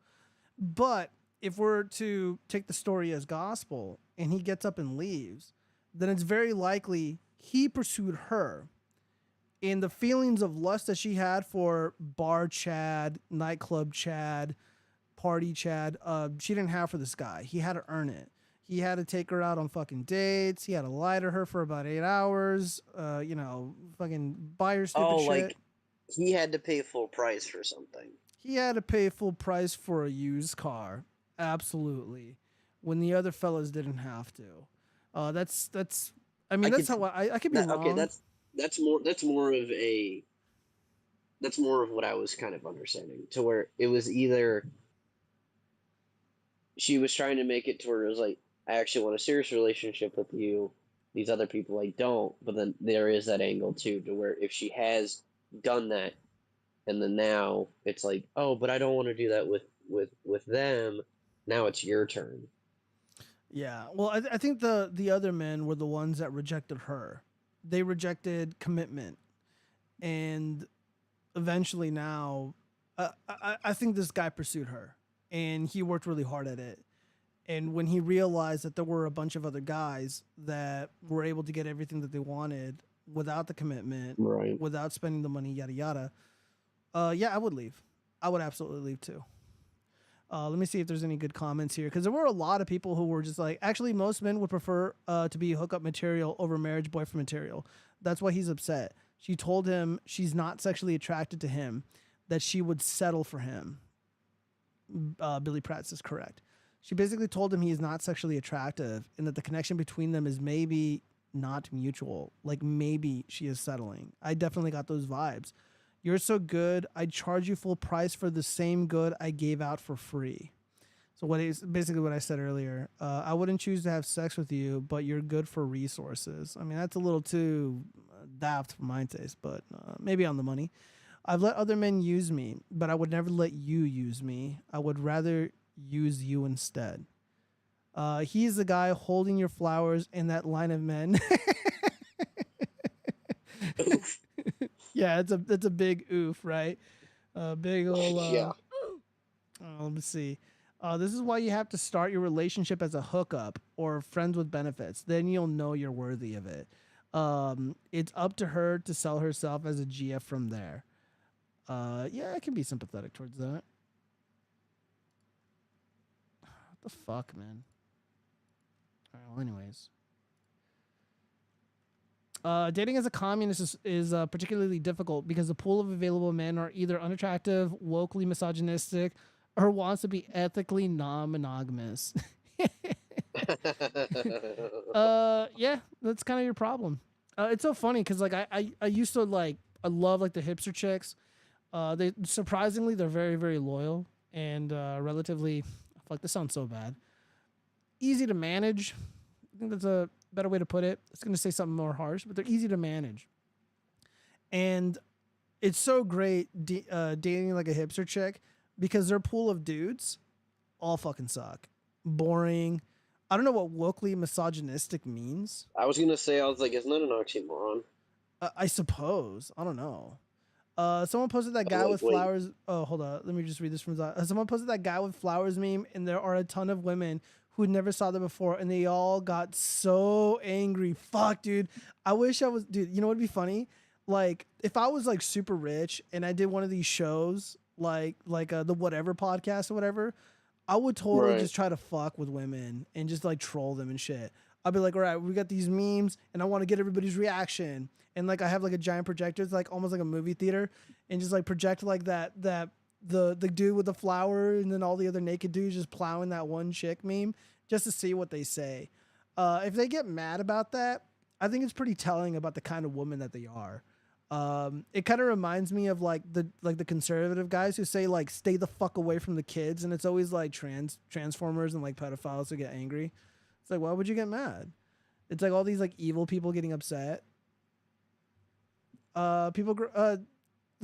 But if we're to take the story as gospel, and he gets up and leaves, then it's very likely he pursued her. And the feelings of lust that she had for bar Chad, nightclub Chad, party Chad, she didn't have for this guy. He had to earn it. He had to take her out on fucking dates. He had to lie to her for about 8 hours. Fucking buy her stupid shit. Like he had to pay full price for something. He had to pay full price for a used car. Absolutely. When the other fellas didn't have to. That's how I could be wrong. Okay, that's more of what I was kind of understanding, to where it was either she was trying to make it to where it was like, I actually want a serious relationship with you, these other people I don't, but then there is that angle too, to where if she has done that and then now it's like, oh, but I don't want to do that with them, now it's your turn. Yeah, well, I think the other men were the ones that rejected her. They rejected commitment, and eventually now, I think this guy pursued her, and he worked really hard at it. And when he realized that there were a bunch of other guys that were able to get everything that they wanted without the commitment, right, without spending the money, yada yada, I would leave. I would absolutely leave too. Let me see if there's any good comments here, because there were a lot of people who were just like, actually, most men would prefer to be hookup material over marriage boyfriend material. That's why he's upset. She told him she's not sexually attracted to him, that she would settle for him. Billy Pratt is correct. She basically told him he is not sexually attractive and that the connection between them is maybe not mutual. Like maybe she is settling. I definitely got those vibes. You're so good, I'd charge you full price for the same good I gave out for free. So basically what I said earlier. I wouldn't choose to have sex with you, but you're good for resources. I mean, that's a little too daft for my taste, but maybe on the money. I've let other men use me, but I would never let you use me. I would rather use you instead. He's the guy holding your flowers in that line of men. Yeah, it's a big oof, right? Big old. Yeah. Let me see. This is why you have to start your relationship as a hookup or friends with benefits. Then you'll know you're worthy of it. It's up to her to sell herself as a GF from there. Yeah, I can be sympathetic towards that. What the fuck, man? All right, well, anyways. Dating as a communist is particularly difficult because the pool of available men are either unattractive, locally misogynistic, or wants to be ethically non-monogamous. Yeah, that's kind of your problem. It's so funny because like I used to like I love like the hipster chicks. They surprisingly they're very very loyal and relatively. Fuck, this sounds so bad. Easy to manage. I think that's a better way to put it. It's going to say something more harsh, but they're easy to manage. And it's so great dating like a hipster chick because their pool of dudes all fucking suck. Boring. I don't know what locally misogynistic means. I was gonna say, I was like, isn't that an oxymoron? I suppose. I don't know. Someone posted that guy like, with wait. flowers. Oh, hold on. Let me just read this from. Someone posted that guy with flowers meme, and there are a ton of women who never saw that before, and they all got so angry. Fuck, dude. I wish I was, dude. You know what'd be funny? Like if I was like super rich and I did one of these shows, like the whatever podcast or whatever, I would totally Right. just try to fuck with women and just like troll them and shit. I'd be like, all right, we got these memes, and I want to get everybody's reaction. And like I have like a giant projector, it's like almost like a movie theater, and just like project like that the dude with the flower and then all the other naked dudes just plowing that one chick meme just to see what they say. If they get mad about that, I think it's pretty telling about the kind of woman that they are. It kind of reminds me of like the conservative guys who say like stay the fuck away from the kids, and it's always like transformers and like pedophiles who get angry. It's like, why would you get mad? It's like all these like evil people getting upset.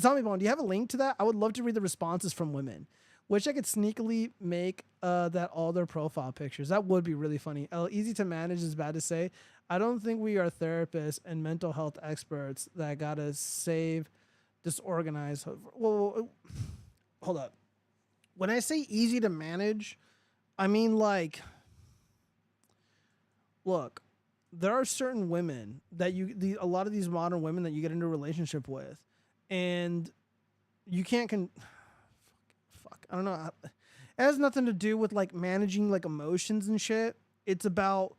Zombie Bone, do you have a link to that? I would love to read the responses from women. Wish I could sneakily make that all their profile pictures. That would be really funny. Easy to manage is bad to say. I don't think we are therapists and mental health experts that gotta save disorganized. Well, hold up. When I say easy to manage, I mean like, look, there are certain women that a lot of these modern women that you get into a relationship with, and you can't fuck, I don't know. It has nothing to do with like managing like emotions and shit. It's about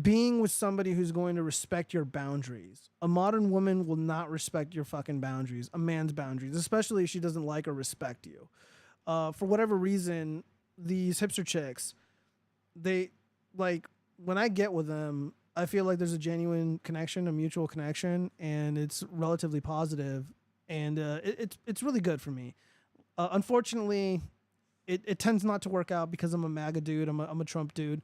being with somebody who's going to respect your boundaries. A modern woman will not respect your fucking boundaries, a man's boundaries, especially if she doesn't like or respect you. For whatever reason, these hipster chicks, they like, when I get with them, I feel like there's a genuine connection, a mutual connection, and it's relatively positive, and it's really good for me. Unfortunately, it tends not to work out because I'm a MAGA dude, I'm a Trump dude,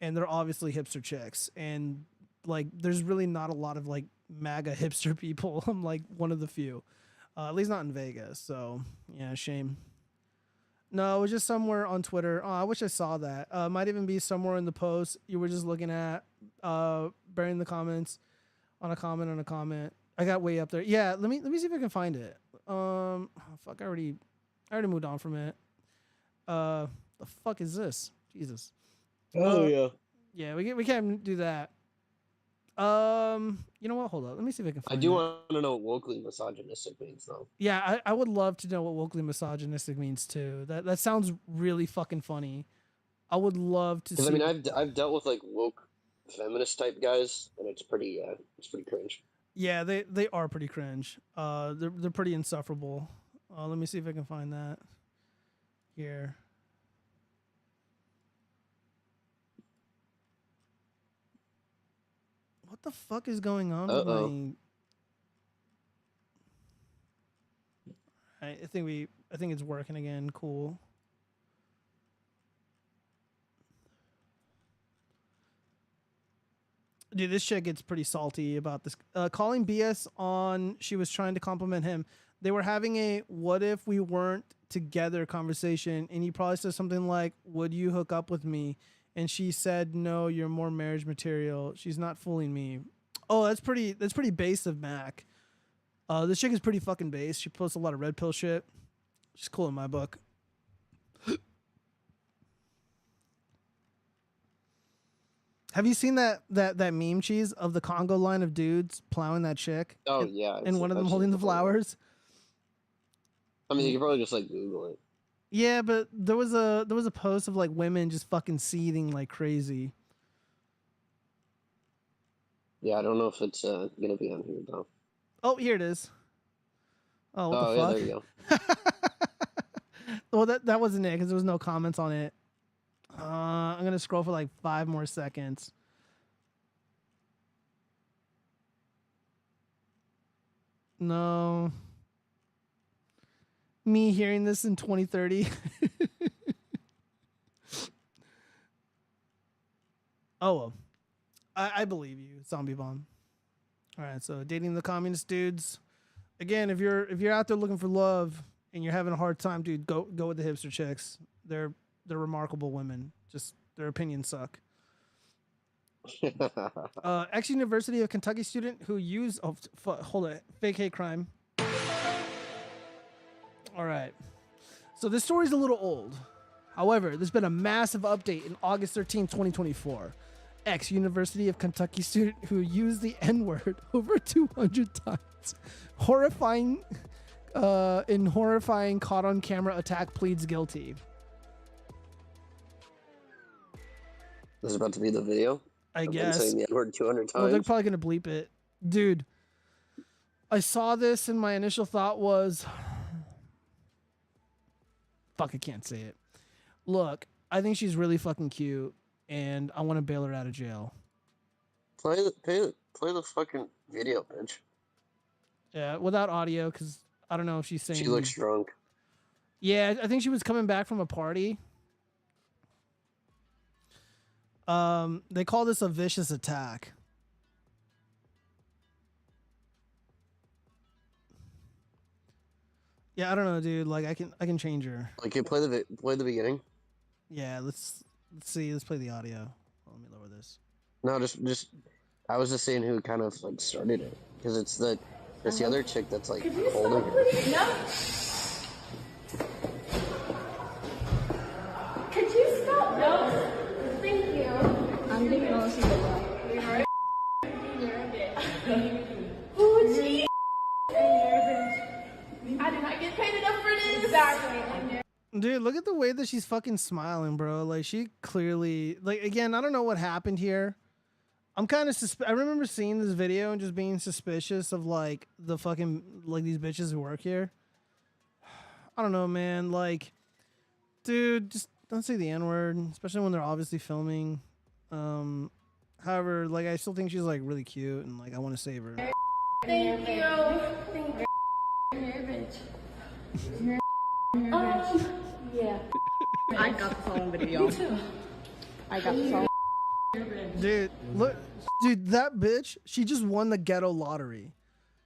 and they're obviously hipster chicks, and like there's really not a lot of like MAGA hipster people. I'm like one of the few, at least not in Vegas. So yeah, shame. No, it was just somewhere on Twitter. Oh, I wish I saw that. Might even be somewhere in the post you were just looking at, burying the comments on a comment. I got way up there. Yeah, let me see if I can find it. Oh, fuck, I already moved on from it. The fuck is this? Jesus. Oh yeah. Yeah, we can't do that. You know what? Hold on. Let me see if I can I find do it. want to know what locally misogynistic means, though. Yeah, I would love to know what locally misogynistic means too. That sounds really fucking funny. I would love to see. Because I mean, I've dealt with like woke feminist type guys, and it's pretty cringe. Yeah, they are pretty cringe. They're pretty insufferable. Let me see if I can find that here. What the fuck is going on with my? I think it's working again. Cool. Dude, this shit gets pretty salty about this. Calling BS on she was trying to compliment him. They were having a what if we weren't together conversation, and he probably said something like, would you hook up with me? And she said, no, you're more marriage material. She's not fooling me. Oh, that's pretty base of Mac. This chick is pretty fucking base. She posts a lot of red pill shit. She's cool in my book. Have you seen that meme cheese of the Congo line of dudes plowing that chick? Oh yeah. And one of them holding the flowers. I mean, you can probably just like Google it. Yeah, but there was a post of like women just fucking seething like crazy. Yeah, I don't know if it's gonna be on here though. Oh, here it is. Oh, what the yeah, fuck? there you go. Well, that wasn't it because there was no comments on it. I'm gonna scroll for like 5 more seconds. No. Me hearing this in 2030. Oh well. I believe you, Zombie Bomb. All right, so dating the communist dudes. Again, if you're out there looking for love and you're having a hard time, dude, go with the hipster chicks. They're remarkable women. Just their opinions suck. Ex University of Kentucky student who used hold it, fake hate crime. All right. So this story's a little old. However, there's been a massive update in August 13, 2024. Ex-University of Kentucky student who used the N-word over 200 times. Horrifying caught-on-camera attack pleads guilty. This is about to be the video? I guess. Saying the N-word 200 times? Well, they're probably going to bleep it. Dude, I saw this and my initial thought was... Fuck, I can't say it. Look, I think she's really fucking cute, and I want to bail her out of jail. Play the fucking video, bitch. Yeah, without audio, because I don't know if she's saying... She looks drunk. Yeah, I think she was coming back from a party. They call this a vicious attack. Yeah, I don't know, dude. Like, I can change her. Okay, play the beginning. Yeah, let's see. Let's play the audio. Let me lower this. No, just I was just saying who kind of like started it, because it's the other chick that's like holding her. No. Could you stop? No. Thank you. I'm the most of the world. You're a bitch. Oh, gee. I did not get paid enough for this. Exactly. Dude, look at the way that she's fucking smiling, bro. Like, she clearly... Like, again, I don't know what happened here. I'm kind of... I remember seeing this video and just being suspicious of, like, the fucking... Like, these bitches who work here. I don't know, man. Like, dude, just don't say the N-word, especially when they're obviously filming. However, like, I still think she's, like, really cute, and, like, I want to save her. Thank you. Thank you. You're a bitch. You're a bitch. Yeah. I got this on video. Me too. I got this on. Dude, look, dude, that bitch, she just won the ghetto lottery.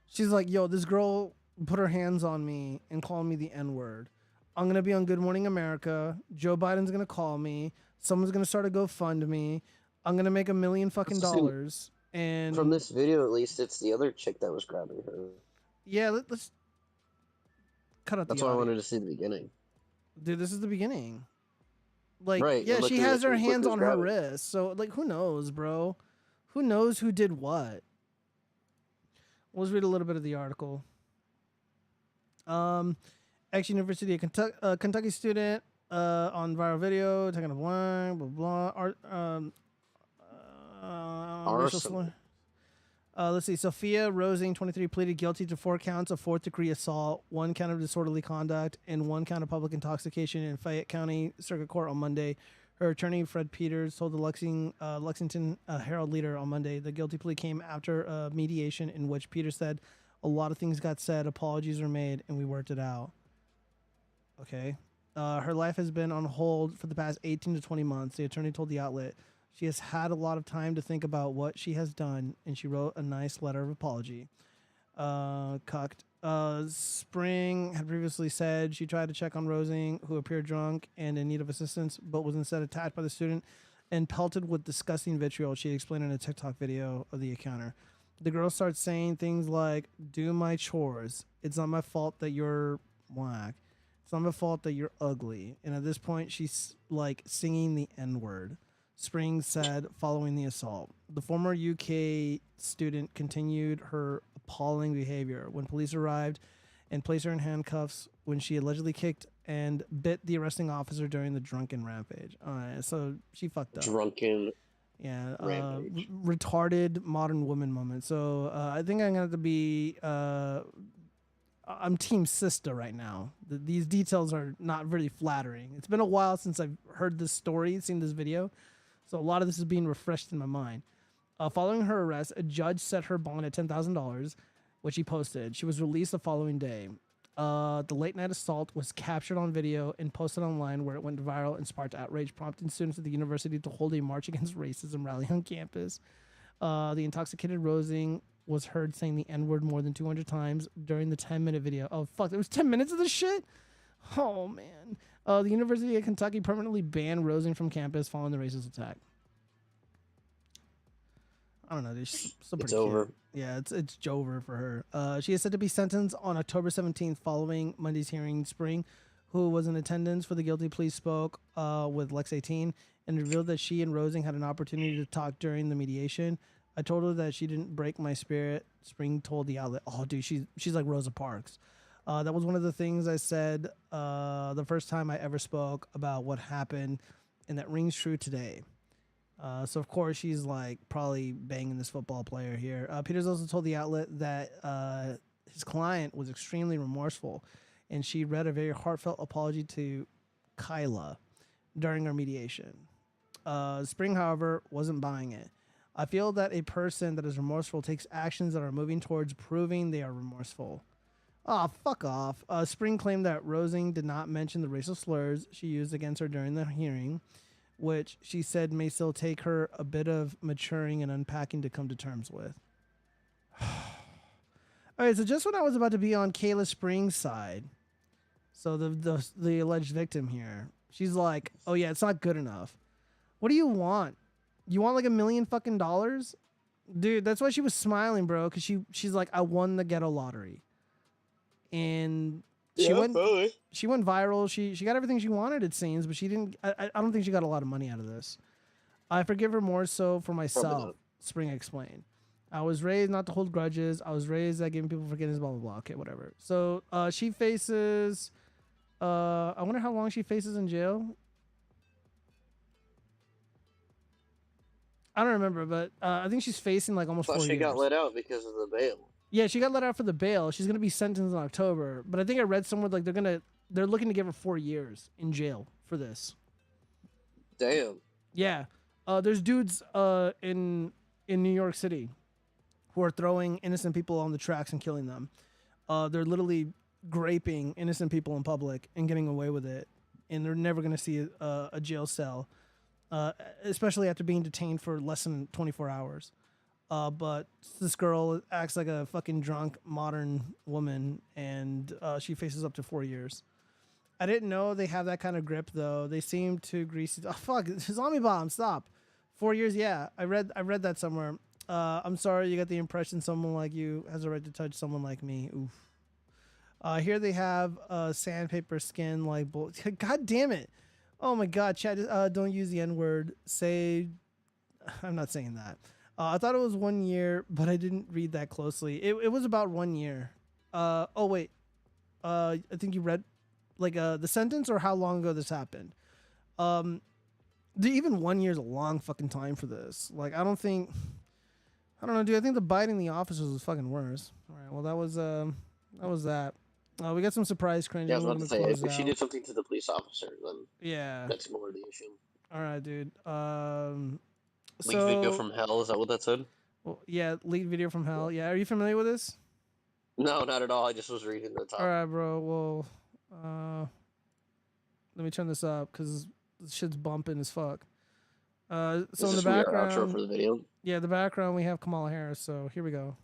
She's like, yo, this girl put her hands on me and called me the N-word. I'm gonna be on Good Morning America. Joe Biden's gonna call me. Someone's gonna start a GoFundMe. I'm gonna make $1 million fucking dollars. And from this video, at least, it's the other chick that was grabbing her. Yeah, let's cut out. That's the why audio. I wanted to see the beginning. Dude, this is the beginning. Like, right, yeah, she has her hands on her grabbing. wrist. So, like, who knows, bro? Who knows who did what? Let's read a little bit of the article. Ex-University of Kentucky student on viral video, taking a blah, blah, blah. Arson. Let's see. Sophia Rosing, 23, pleaded guilty to 4 counts of 4th-degree assault, 1 count of disorderly conduct, and 1 count of public intoxication in Fayette County Circuit Court on Monday. Her attorney, Fred Peters, told the Lexington Herald Leader on Monday the guilty plea came after mediation in which Peters said, a lot of things got said, apologies were made, and we worked it out. Okay. Her life has been on hold for the past 18 to 20 months. The attorney told the outlet She has had a lot of time to think about what she has done, and she wrote a nice letter of apology. Cucked. Spring had previously said she tried to check on Rosing, who appeared drunk and in need of assistance, but was instead attacked by the student and pelted with disgusting vitriol. She explained in a TikTok video of the encounter. The girl starts saying things like, "Do my chores. It's not my fault that you're whack. It's not my fault that you're ugly." And at this point, she's like singing the N-word. Spring said following the assault. The former UK student continued her appalling behavior when police arrived and placed her in handcuffs when she allegedly kicked and bit the arresting officer during the drunken rampage. All right, so she fucked up. Drunken. Yeah, Rampage. retarded modern woman moment. So I think I'm gonna have to be. I'm Team Sister right now. These details are not really flattering. It's been a while since I've heard this story, seen this video, so a lot of this is being refreshed in my mind. Following her arrest, a judge set her bond at $10,000, which she posted. She was released the following day. The late night assault was captured on video and posted online, where it went viral and sparked outrage, prompting students at the university to hold a march against racism rally on campus. The intoxicated Rosing was heard saying the N-word more than 200 times during the 10-minute video. Oh, fuck. It was 10 minutes of this shit? Oh, man. The University of Kentucky permanently banned Rosing from campus following the racist attack. I don't know. Dude. She's still pretty It's over. cute. Yeah, it's over for her. She is said to be sentenced on October 17th following Monday's hearing. Spring, who was in attendance for the guilty plea, spoke with Lex 18 and revealed that she and Rosing had an opportunity to talk during the mediation. "I told her that she didn't break my spirit," Spring told the outlet. Oh, dude, she's like Rosa Parks. That was one of the things I said the first time I ever spoke about what happened, and that rings true today. So, of course, she's like probably banging this football player here. Peters also told the outlet that his client was extremely remorseful, and she read a very heartfelt apology to Kyla during her mediation. Spring, however, wasn't buying it. "I feel that a person that is remorseful takes actions that are moving towards proving they are remorseful." Oh, fuck off. Spring claimed that Rosing did not mention the racial slurs she used against her during the hearing, which she said may still take her a bit of maturing and unpacking to come to terms with. All right, so just when I was about to be on Kayla Spring's side, so the alleged victim here, she's like, "Oh yeah, it's not good enough. What do you want? You want like $1 million fucking dollars?" Dude, that's why she was smiling, bro, because she's like, "I won the ghetto lottery." And she went viral. She got everything she wanted, it seems, but she didn't. I don't think she got a lot of money out of this. "I forgive her more so for myself," Spring explained. "I was raised not to hold grudges. I was raised at giving people forgiveness, blah, blah, blah." Okay, whatever. So she faces, I wonder how long she faces in jail. I don't remember, but I think she's facing like almost 4 years. She got let out because of the bail. Yeah, she got let out for the bail. She's gonna be sentenced in October, but I think I read somewhere like they're looking to give her 4 years in jail for this. Damn. Yeah, there's dudes in New York City who are throwing innocent people on the tracks and killing them. They're literally graping innocent people in public and getting away with it, and they're never gonna see a jail cell, especially after being detained for less than 24 hours. But this girl acts like a fucking drunk modern woman, and she faces up to 4 years. I didn't know they have that kind of grip, though. They seem to grease. Oh fuck! Zombie bomb! Stop. 4 years? Yeah, I read that somewhere. I'm sorry you got the impression someone like you has a right to touch someone like me. Oof. Here they have sandpaper skin like bull. God damn it! Oh my god, Chad. Don't use the N-word. Say, I'm not saying that. I thought it was 1 year, but I didn't read that closely. It was about 1 year. Oh wait, I think you read like the sentence or how long ago this happened. Even 1 year is a long fucking time for this. Like I don't know, dude. I think the biting the officers was fucking worse. All right, well that was that. We got some surprise cringe. Yeah, I was about to say, if she did something to the police officer, then yeah, that's more the issue. All right, dude. Leaked video from hell, is that what that said? Well, yeah, leaked video from hell. Yeah, are you familiar with this? No, not at all. I just was reading the top. All right, bro. Well, let me turn this up because this shit's bumping as fuck. So Is in the this gonna be our outro background, for the video? yeah, the background we have Kamala Harris. So here we go.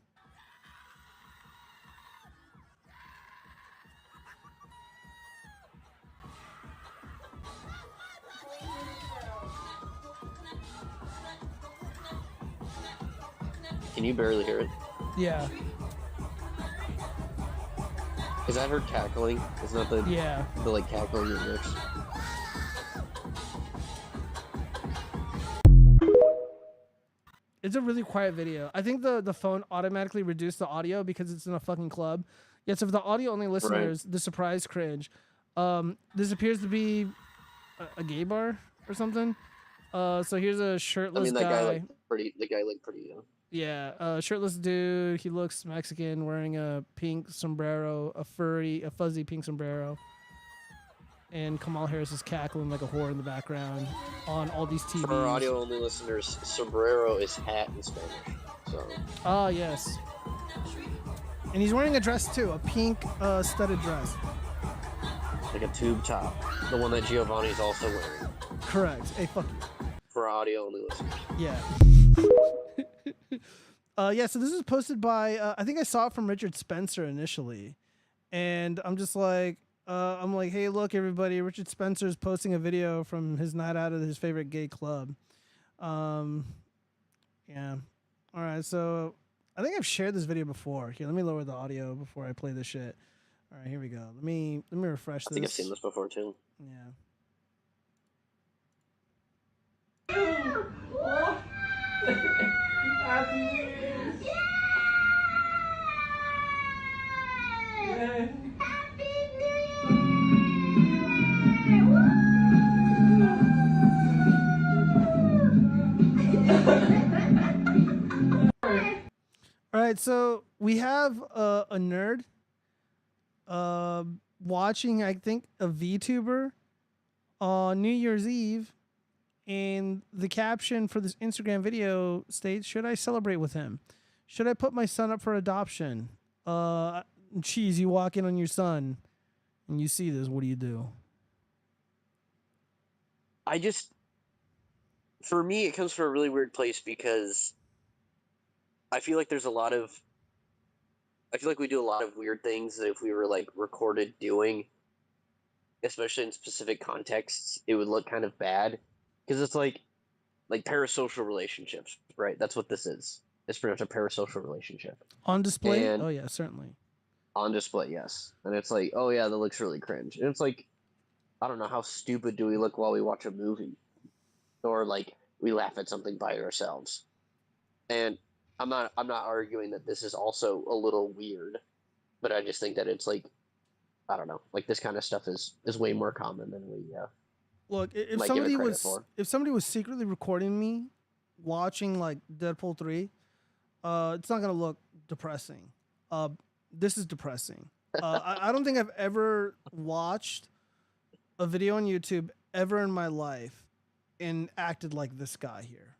Can you barely hear it? Yeah. Is that her cackling? It's not the Yeah. the like cackling lyrics. It's a really quiet video. I think the phone automatically reduced the audio because it's in a fucking club. Yeah, so for the audio only listeners, the surprise cringe. This appears to be a gay bar or something. So here's a shirtless I mean, that guy. guy looked pretty. The guy looked pretty young. Yeah, shirtless dude. He looks Mexican, wearing a pink sombrero, a fuzzy pink sombrero. And Kamala Harris is cackling like a whore in the background on all these TVs. For our audio-only listeners, sombrero is hat in Spanish. So. Ah, yes. And he's wearing a dress too, a pink studded dress. Like a tube top, the one that Giovanni's also wearing. Correct. Hey, fuck you. For our audio-only listeners. Yeah. Yeah, so this was posted by, I think I saw it from Richard Spencer initially. And I'm just like, hey, look, everybody, Richard Spencer is posting a video from his night out at his favorite gay club. Yeah. All right, so I think I've shared this video before. Here, let me lower the audio before I play this shit. All right, here we go. Let me refresh this. I think I've seen this before, too. Yeah. All right, so we have a nerd watching, I think, a VTuber on New Year's Eve, and the caption for this Instagram video states, "Should I celebrate with him? Should I put my son up for adoption?" Cheese, you walk in on your son and you see this, what do you do? For me, it comes from a really weird place because I feel like I feel like we do a lot of weird things that if we were like recorded doing, especially in specific contexts, it would look kind of bad. Because it's like parasocial relationships, right? That's what this is. It's pretty much a parasocial relationship. On display? And oh yeah, certainly. On display, yes. And it's like, oh yeah, that looks really cringe. And it's like, I don't know, how stupid do we look while we watch a movie? Or like we laugh at something by ourselves. And I'm not arguing that this is also a little weird, but I just think that it's like, I don't know, like this kind of stuff is way more common than we look. If might somebody give it was for. if somebody was secretly recording me watching like Deadpool 3, it's not gonna look depressing. This is depressing. I don't think I've ever watched a video on YouTube ever in my life and acted like this guy here.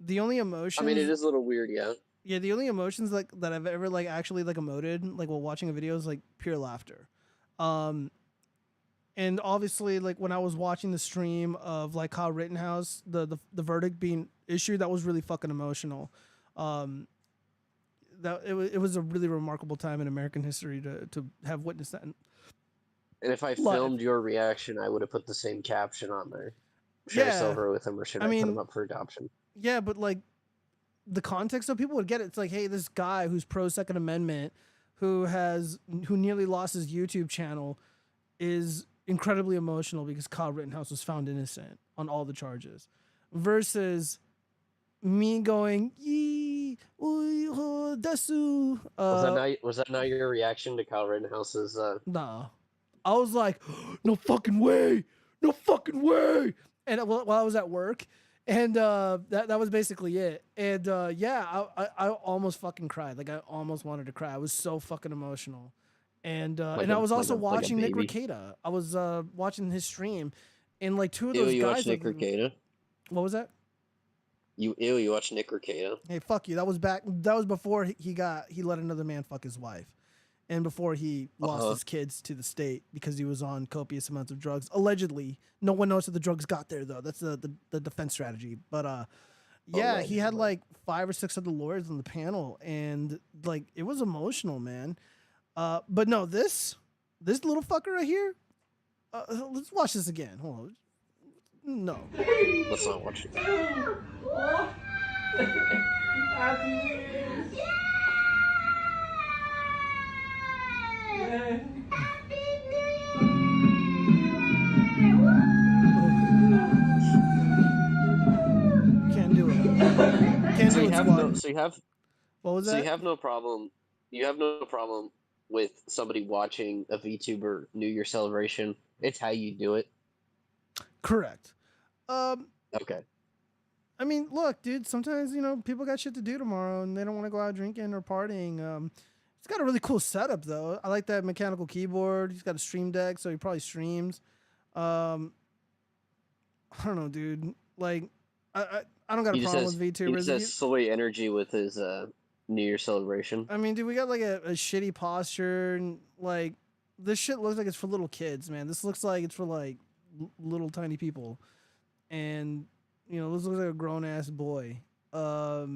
The only emotions, I mean, it is a little weird, yeah. Yeah, the only emotions like that I've ever like actually like emoted like while watching a video is like pure laughter. And obviously like when I was watching the stream of like Kyle Rittenhouse, the verdict being issued, that was really fucking emotional. That it was a really remarkable time in American history to have witnessed that. And if I filmed your reaction, I would have put the same caption on there. Should I celebrate with him, or should I put him up for adoption? Yeah, but like the context, so people would get it. It's like, hey, this guy who's pro Second Amendment, who nearly lost his YouTube channel, is incredibly emotional because Kyle Rittenhouse was found innocent on all the charges, versus me going, yee, desu. Was that not your reaction to Kyle Rittenhouse's? Nah, I was like, no fucking way, no fucking way. And while I was at work, and that was basically it. And yeah, I almost fucking cried. Like I almost wanted to cry. I was so fucking emotional. And I was also watching Nick Rekieta. I was watching his stream, and like two of those guys. Watched Nick Rekieta? What was that? You watched Nick Rekieta? Hey, fuck you. That was before he let another man fuck his wife, and before he lost his kids to the state because he was on copious amounts of drugs. Allegedly, no one knows how the drugs got there though. That's the defense strategy. But yeah, he had like 5 or 6 other lawyers on the panel, and like it was emotional, man. But no, this little fucker right here. Let's watch this again. Hold on. No. Let's not watch it. Can't do it. Can't do it, squad. So you have. What was that? So you have no problem. You have no problem with somebody watching a VTuber New Year celebration. It's how you do it. Correct. Okay. I mean, look, dude. Sometimes people got shit to do tomorrow, and they don't want to go out drinking or partying. It's got a really cool setup, though. I like that mechanical keyboard. He's got a stream deck, so he probably streams. I don't know, dude. Like, I don't got a problem with VTubers. He just has soy energy with his New Year celebration. I mean, dude, we got like a shitty posture, and like this shit looks like it's for little kids, man. This looks like it's for like little tiny people, and this looks like a grown ass boy. Nah,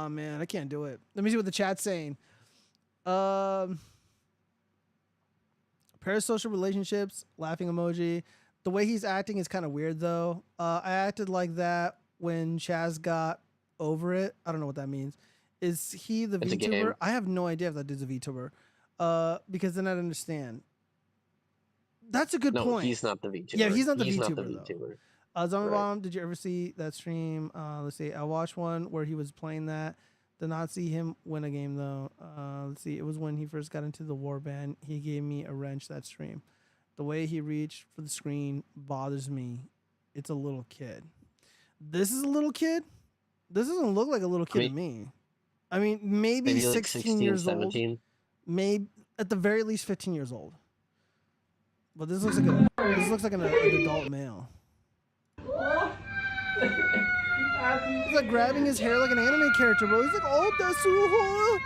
man, I can't do it. Let me see what the chat's saying. Parasocial relationships, laughing emoji. The way he's acting is kind of weird, though. I acted like that when Chaz got over it. I don't know what that means. Is he the VTuber? I have no idea if that dude's a VTuber. Because then I'd understand. That's a good point. No, he's not the VTuber. Yeah, he's not the VTuber. Not the VTuber. Zombie Bomb, did you ever see that stream? Let's see. I watched one where he was playing that. Did not see him win a game, though. Let's see. It was when he first got into the warband. He gave me a wrench that stream. The way he reached for the screen bothers me. It's a little kid. This is a little kid? This doesn't look like a little kid to me. I mean, maybe 16 years 17. Old. Maybe at the very least 15 years old. But this looks like an adult male. He's like grabbing his hair like an anime character, bro. He's like, oh, that's so hot.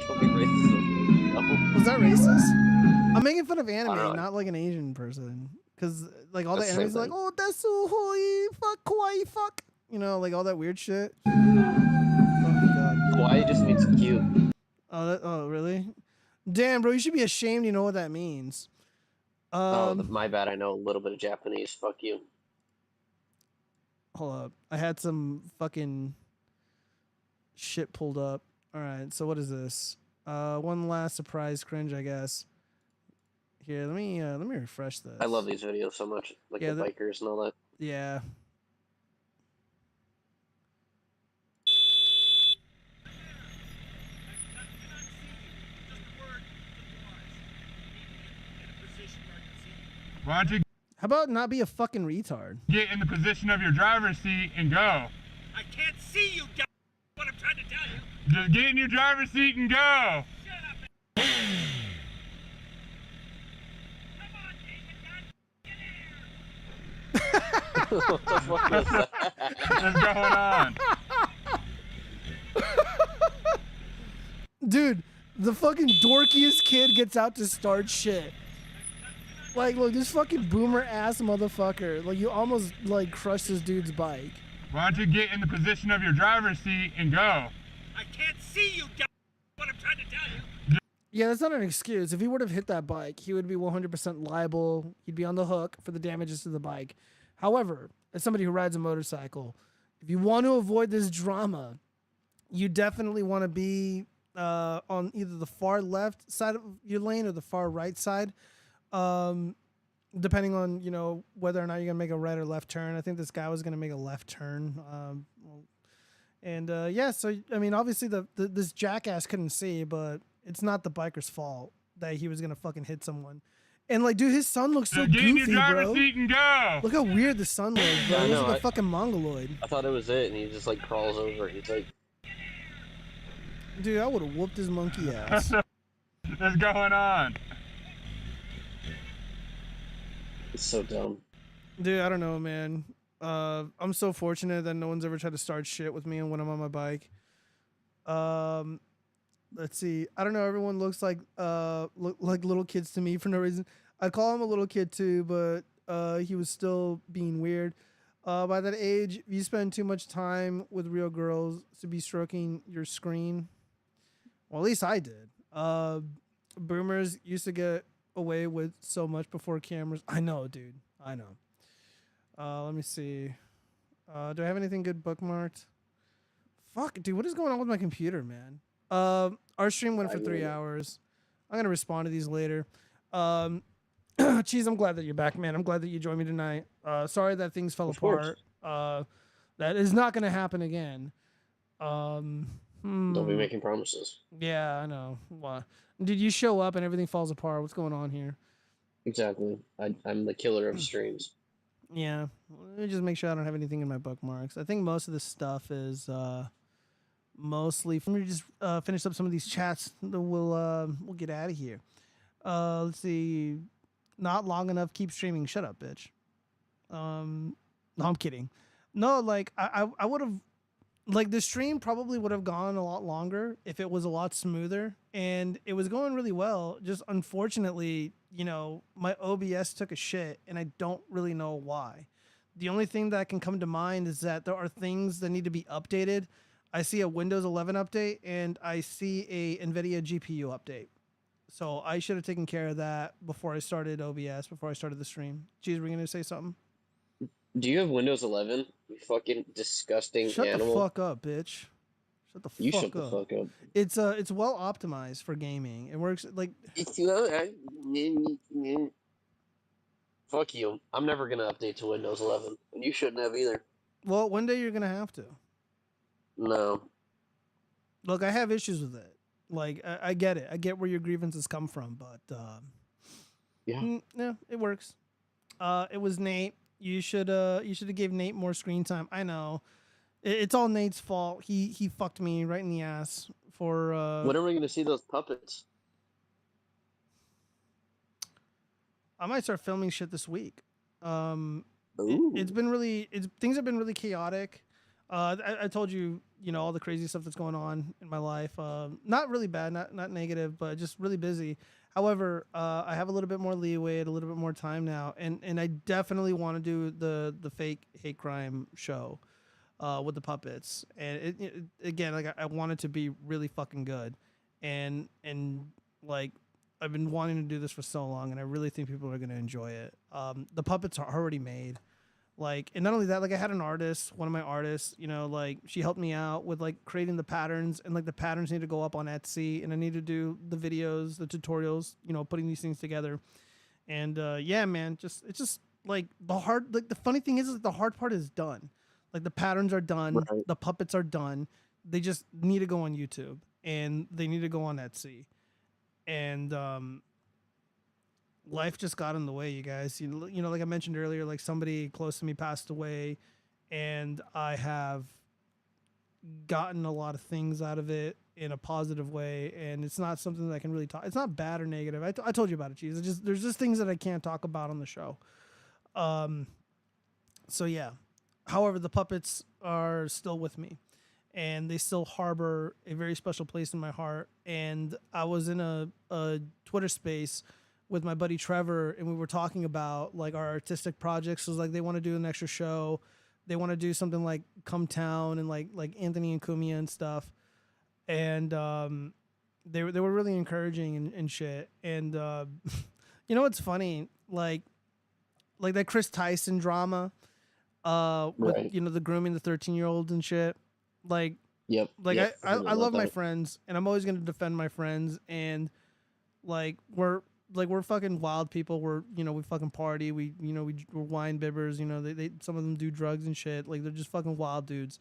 Don't be racist. Was that racist? I'm making fun of anime, not like an Asian person. Because like all the animes are like, oh, that's so hot. Fuck, kawaii, fuck. Like all that weird shit. Oh my god. Kawaii just means cute. Oh, really? Damn, bro, you should be ashamed you know what that means. My bad. I know a little bit of Japanese. Fuck you. Hold up. I had some fucking shit pulled up. All right. So what is this? One last surprise cringe, I guess. Here, let me refresh this. I love these videos so much, like the bikers and all that. Yeah. Why don't you How about not be a fucking retard? get in the position of your driver's seat and go? I can't see you, d****. What I'm trying to tell you. Just get in your driver's seat and go. Shut up, man. Come on, David. What the fuck was that? What's going on? Dude, the fucking dorkiest kid gets out to start shit. Like, look, this fucking boomer ass motherfucker. Like, you almost like crushed this dude's bike. Why don't you get in the position of your driver's seat and go? I can't see you, d****. What I'm trying to tell you. Yeah, that's not an excuse. If he would have hit that bike, he would be 100% liable. He'd be on the hook for the damages to the bike. However, as somebody who rides a motorcycle, if you want to avoid this drama, you definitely want to be on either the far left side of your lane or the far right side. Depending on, whether or not you're going to make a right or left turn. I think this guy was going to make a left turn. So, I mean, obviously this jackass couldn't see, but it's not the biker's fault that he was going to fucking hit someone. And, like, dude, his son looks so Get in goofy, your driver's bro. seat and go. Look how weird the son looks, bro. He looks like a fucking mongoloid. I thought it was it, and he just, like, crawls over. He's like... Dude, I would have whooped his monkey ass. What's going on? It's so dumb. Dude, I don't know, man. I'm so fortunate that no one's ever tried to start shit with me when I'm on my bike. Let's see. I don't know. Everyone looks like like little kids to me for no reason. I call him a little kid too, but he was still being weird. By that age, you spend too much time with real girls to be stroking your screen. Well, at least I did. Boomers used to get away with so much before cameras. I know, dude. I know. Let me see. Do I have anything good bookmarked? Fuck, dude. What is going on with my computer, man? Our stream went for 3 hours. I'm gonna respond to these later. Cheese, I'm glad that you're back, man. I'm glad that you joined me tonight. Sorry that things fell apart. That is not gonna happen again. Don't be making promises. Yeah, I know. Why? Did you show up and everything falls apart? What's going on here? Exactly. I'm the killer of streams. Yeah. Let me just make sure I don't have anything in my bookmarks. I think most of this stuff is mostly. Let me just finish up some of these chats. Then we'll get out of here. Let's see. Not long enough. Keep streaming. Shut up, bitch. No, I'm kidding. No, like I would have. Like the stream probably would have gone a lot longer if it was a lot smoother, and it was going really well. Just unfortunately, you know, my OBS took a shit, and I don't really know why. The only thing that can come to mind is that there are things that need to be updated. I see a Windows 11 update, and I see a NVIDIA GPU update. So I should have taken care of that before I started OBS, before I started the stream. Geez, were you going to say something? Do you have Windows 11? You fucking disgusting Shut animal. the fuck up, bitch. Shut the You fuck shut up. the fuck up. It's well optimized for gaming. It works like Fuck you. I'm never gonna update to Windows 11, and you shouldn't have either. well, one day you're gonna have to. No. Look, I have issues with it. Like I get it. I get where your grievances come from, but Yeah. yeah, it works. It was Nate. You should have gave Nate more screen time. I know. It's all Nate's fault. He fucked me right in the ass for When are we gonna see those puppets? I might start filming shit this week. Ooh. It's been really things have been really chaotic. I told you, you know, all the crazy stuff that's going on in my life. Not really bad, not negative, but just really busy. However, I have a little bit more leeway, a little bit more time now, and I definitely want to do the fake hate crime show with the puppets. And again, like I want it to be really fucking good, and like I've been wanting to do this for so long, and I really think people are gonna enjoy it. The puppets are already made. Like, and not only that, like I had an artist, one of my artists, you know, like she helped me out with like creating the patterns, and like the patterns need to go up on Etsy, and I need to do the videos, the tutorials, you know, putting these things together. And yeah, man, it's just like the funny thing is the hard part is done. Like the patterns are done, Right. the puppets are done. They just need to go on YouTube, and they need to go on Etsy. And life just got in the way, you guys. You know, like I mentioned earlier, like somebody close to me passed away, and I have gotten a lot of things out of it in a positive way, and it's not something that I can really talk. It's not bad or negative. I told you about it, Cheese. There's just things that I can't talk about on the show. So yeah. However, the puppets are still with me, and they still harbor a very special place in my heart. And I was in a Twitter space with my buddy Trevor, and we were talking about like our artistic projects. So like they want to do an extra show, they want to do something like Come Town and like Anthony and Kumia and stuff. And they were really encouraging and shit. And you know what's funny? Like that Chris Tyson drama, with Right. you know the grooming the 13-year-olds and shit. Like Yep. Yep. I love my friends, and I'm always gonna defend my friends. And like we're fucking wild people. We fucking party. We're wine bibbers. You know, they some of them do drugs and shit. Like they're just fucking wild dudes.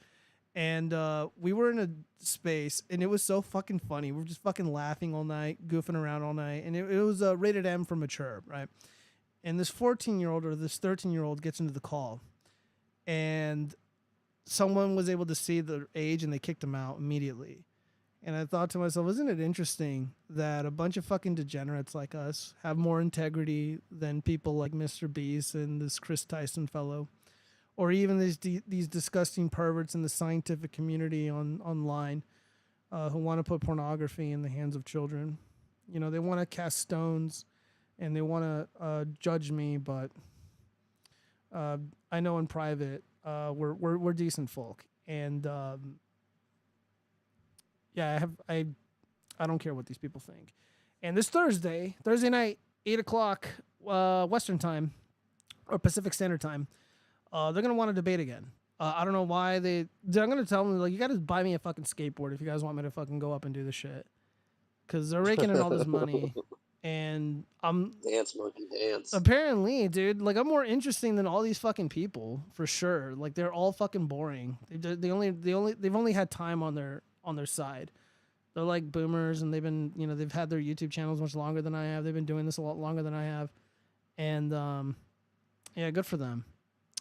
And we were in a space, and it was so fucking funny. We were just fucking laughing all night, goofing around all night, and it was rated M for mature, right? And this 14-year-old or this 13-year-old gets into the call, and someone was able to see the age, and they kicked him out immediately. And I thought to myself, isn't it interesting that a bunch of fucking degenerates like us have more integrity than people like Mr. Beast and this Chris Tyson fellow, or even these disgusting perverts in the scientific community online. who want to put pornography in the hands of children. You know, they want to cast stones and they want to judge me, but I know in private we're decent folk, and yeah, I don't care what these people think. And this Thursday night, 8:00 Western time or Pacific Standard Time, they're gonna want to debate again. I don't know why they're gonna tell me, like, you gotta buy me a fucking skateboard if you guys want me to fucking go up and do this shit, because they're raking in all this money, and I'm Dance, monkey, dance. apparently, dude, like, I'm more interesting than all these fucking people for sure. Like, they're all fucking boring. They've only had time on their side. They're like boomers, and they've had their YouTube channels much longer than I have. They've been doing this a lot longer than I have, and yeah, good for them.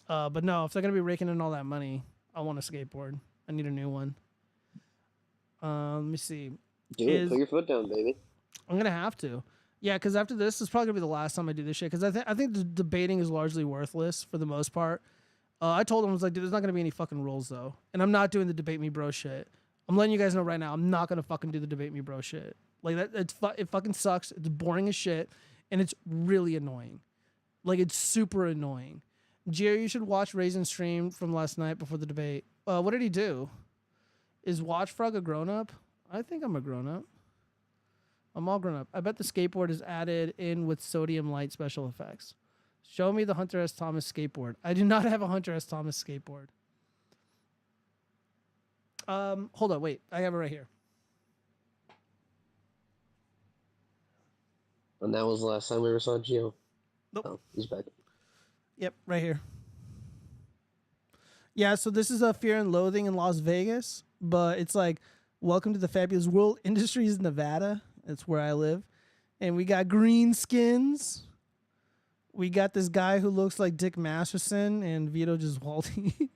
But no, if they're gonna be raking in all that money, I want a skateboard. I need a new one. Let me see. Do it. Put your foot down, baby. I'm gonna have to. Yeah, because after this is probably gonna be the last time I do this shit. Because I think the debating is largely worthless for the most part. I told them, I was like, dude, there's not gonna be any fucking rules though, and I'm not doing the debate me bro shit. I'm letting you guys know right now, I'm not gonna fucking do the debate me bro shit. Like that, it fucking sucks. It's boring as shit, and it's really annoying. Like, it's super annoying. Jerry, you should watch Raisin's stream from last night before the debate. What did he do? Is Watchfrog a grown up? I think I'm a grown up. I'm all grown up. I bet the skateboard is added in with sodium light special effects. Show me the Hunter S. Thomas skateboard. I do not have a Hunter S. Thomas skateboard. Hold on, wait. I have it right here. And that was the last time we ever saw Gio. Nope. Oh, he's back. Yep, right here. Yeah, so this is a Fear and Loathing in Las Vegas, but it's like, welcome to the fabulous World Industries, Nevada. That's where I live. And we got green skins. We got this guy who looks like Dick Masterson and Vito Giswaldi.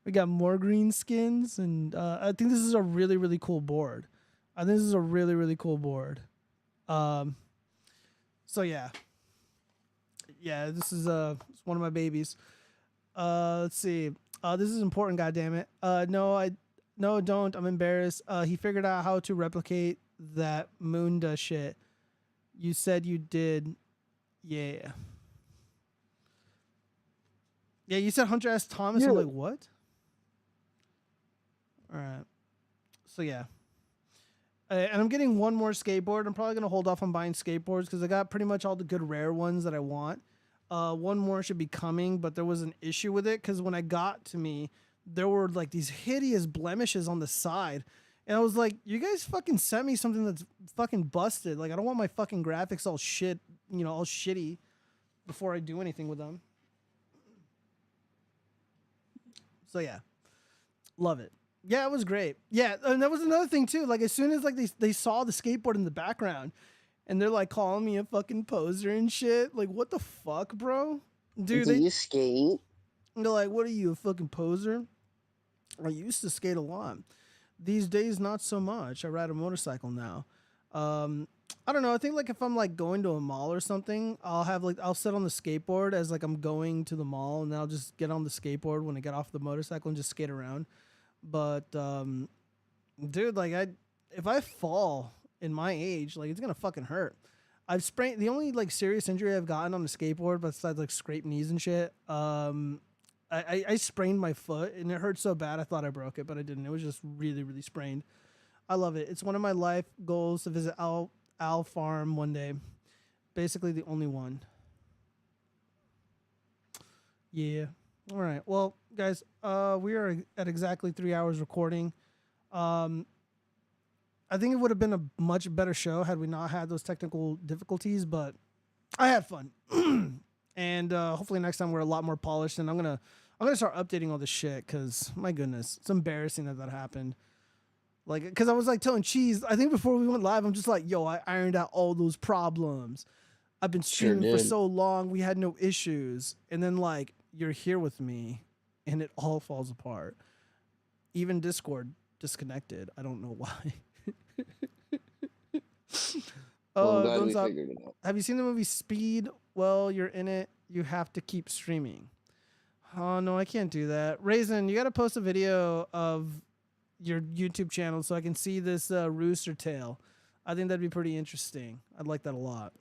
We got more green skins, and I think this is a really, really cool board. I think this is a really, really cool board. So yeah. Yeah, this is it's one of my babies. Let's see. This is important, goddammit. No, don't. I'm embarrassed. He figured out how to replicate that Munda shit. You said you did. Yeah. Yeah, you said Hunter S. Thomas. Yeah. I'm like, what? All right. So yeah. And I'm getting one more skateboard. I'm probably gonna hold off on buying skateboards because I got pretty much all the good rare ones that I want. One more should be coming, but there was an issue with it because when I got to me, there were like these hideous blemishes on the side. And I was like, you guys fucking sent me something that's fucking busted. Like, I don't want my fucking graphics all shit, all shitty before I do anything with them. So yeah, love it. Yeah, it was great. Yeah, and that was another thing too. Like, as soon as like they saw the skateboard in the background, and they're like calling me a fucking poser and shit. Like, what the fuck, bro? Dude, do you skate? They're like, what are you, a fucking poser? I used to skate a lot. These days, not so much. I ride a motorcycle now. I don't know. I think like if I'm like going to a mall or something, I'll sit on the skateboard as like I'm going to the mall, and then I'll just get on the skateboard when I get off the motorcycle and just skate around. But dude, like if I fall in my age, like, it's gonna fucking hurt. I've sprained, the only like serious injury I've gotten on the skateboard besides like scraped knees and shit. I sprained my foot, and it hurt so bad I thought I broke it, but I didn't. It was just really, really sprained. I love it. It's one of my life goals to visit Al Farm one day. Basically the only one. Yeah. All right. Well, guys, we are at exactly 3 hours recording. I think it would have been a much better show had we not had those technical difficulties, but I had fun. And hopefully next time we're a lot more polished, and I'm gonna start updating all this shit, because my goodness, it's embarrassing that happened. Like, because I was like telling Cheese, I think before we went live, I'm just like, yo, I ironed out all those problems. I've been streaming for so long, we had no issues. And then like, you're here with me, and it all falls apart. Even Discord disconnected. I don't know why. Well, I'm glad we figured it out. Have you seen the movie Speed? Well, you're in it. You have to keep streaming. Oh, no, I can't do that. Raisin, you got to post a video of your YouTube channel so I can see this rooster tail. I think that'd be pretty interesting. I'd like that a lot.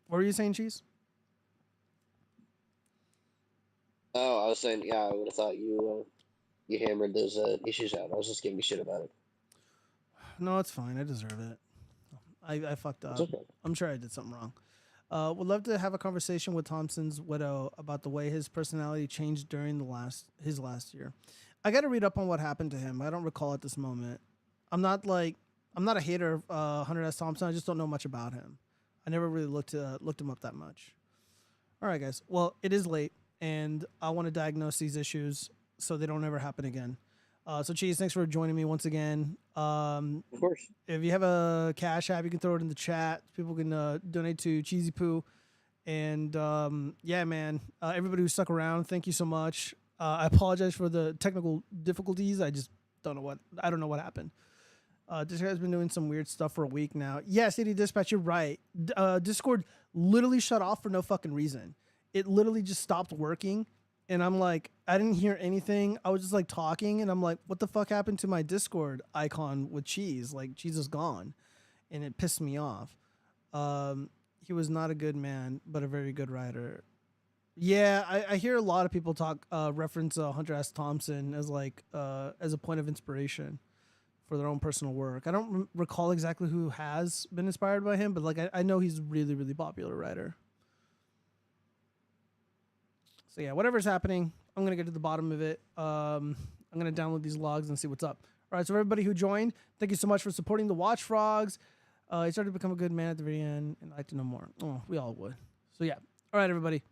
What were you saying, Cheese? Oh, I was saying, yeah, I would have thought you hammered those issues out. I was just giving you shit about it. No, it's fine. I deserve it. I fucked up. It's okay. I'm sure I did something wrong. Would love to have a conversation with Thompson's widow about the way his personality changed during his last year. I got to read up on what happened to him. I don't recall at this moment. I'm not a hater of Hunter S. Thompson. I just don't know much about him. I never really looked him up that much. All right, guys. Well, it is late, and I want to diagnose these issues so they don't ever happen again. So, Cheese, thanks for joining me once again. Of course. If you have a Cash App, you can throw it in the chat. People can donate to Cheesy Poo. And, yeah, man, everybody who stuck around, thank you so much. I apologize for the technical difficulties. I don't know what happened. This guy's been doing some weird stuff for a week now. Yeah, City Dispatch, you're right. Discord literally shut off for no fucking reason. It literally just stopped working. And I'm like, I didn't hear anything. I was just like talking, and I'm like, what the fuck happened to my Discord icon with Cheese? Like, Cheese is gone. And it pissed me off. He was not a good man, but a very good writer. Yeah, I hear a lot of people reference Hunter S. Thompson as like as a point of inspiration for their own personal work. I don't recall exactly who has been inspired by him, but like I know he's a really, really popular writer. So yeah, whatever's happening, I'm going to get to the bottom of it. I'm going to download these logs and see what's up. All right, so everybody who joined, thank you so much for supporting the watchfrogs. He started to become a good man at the very end, and I'd like to know more. Oh, we all would. So yeah. All right, everybody.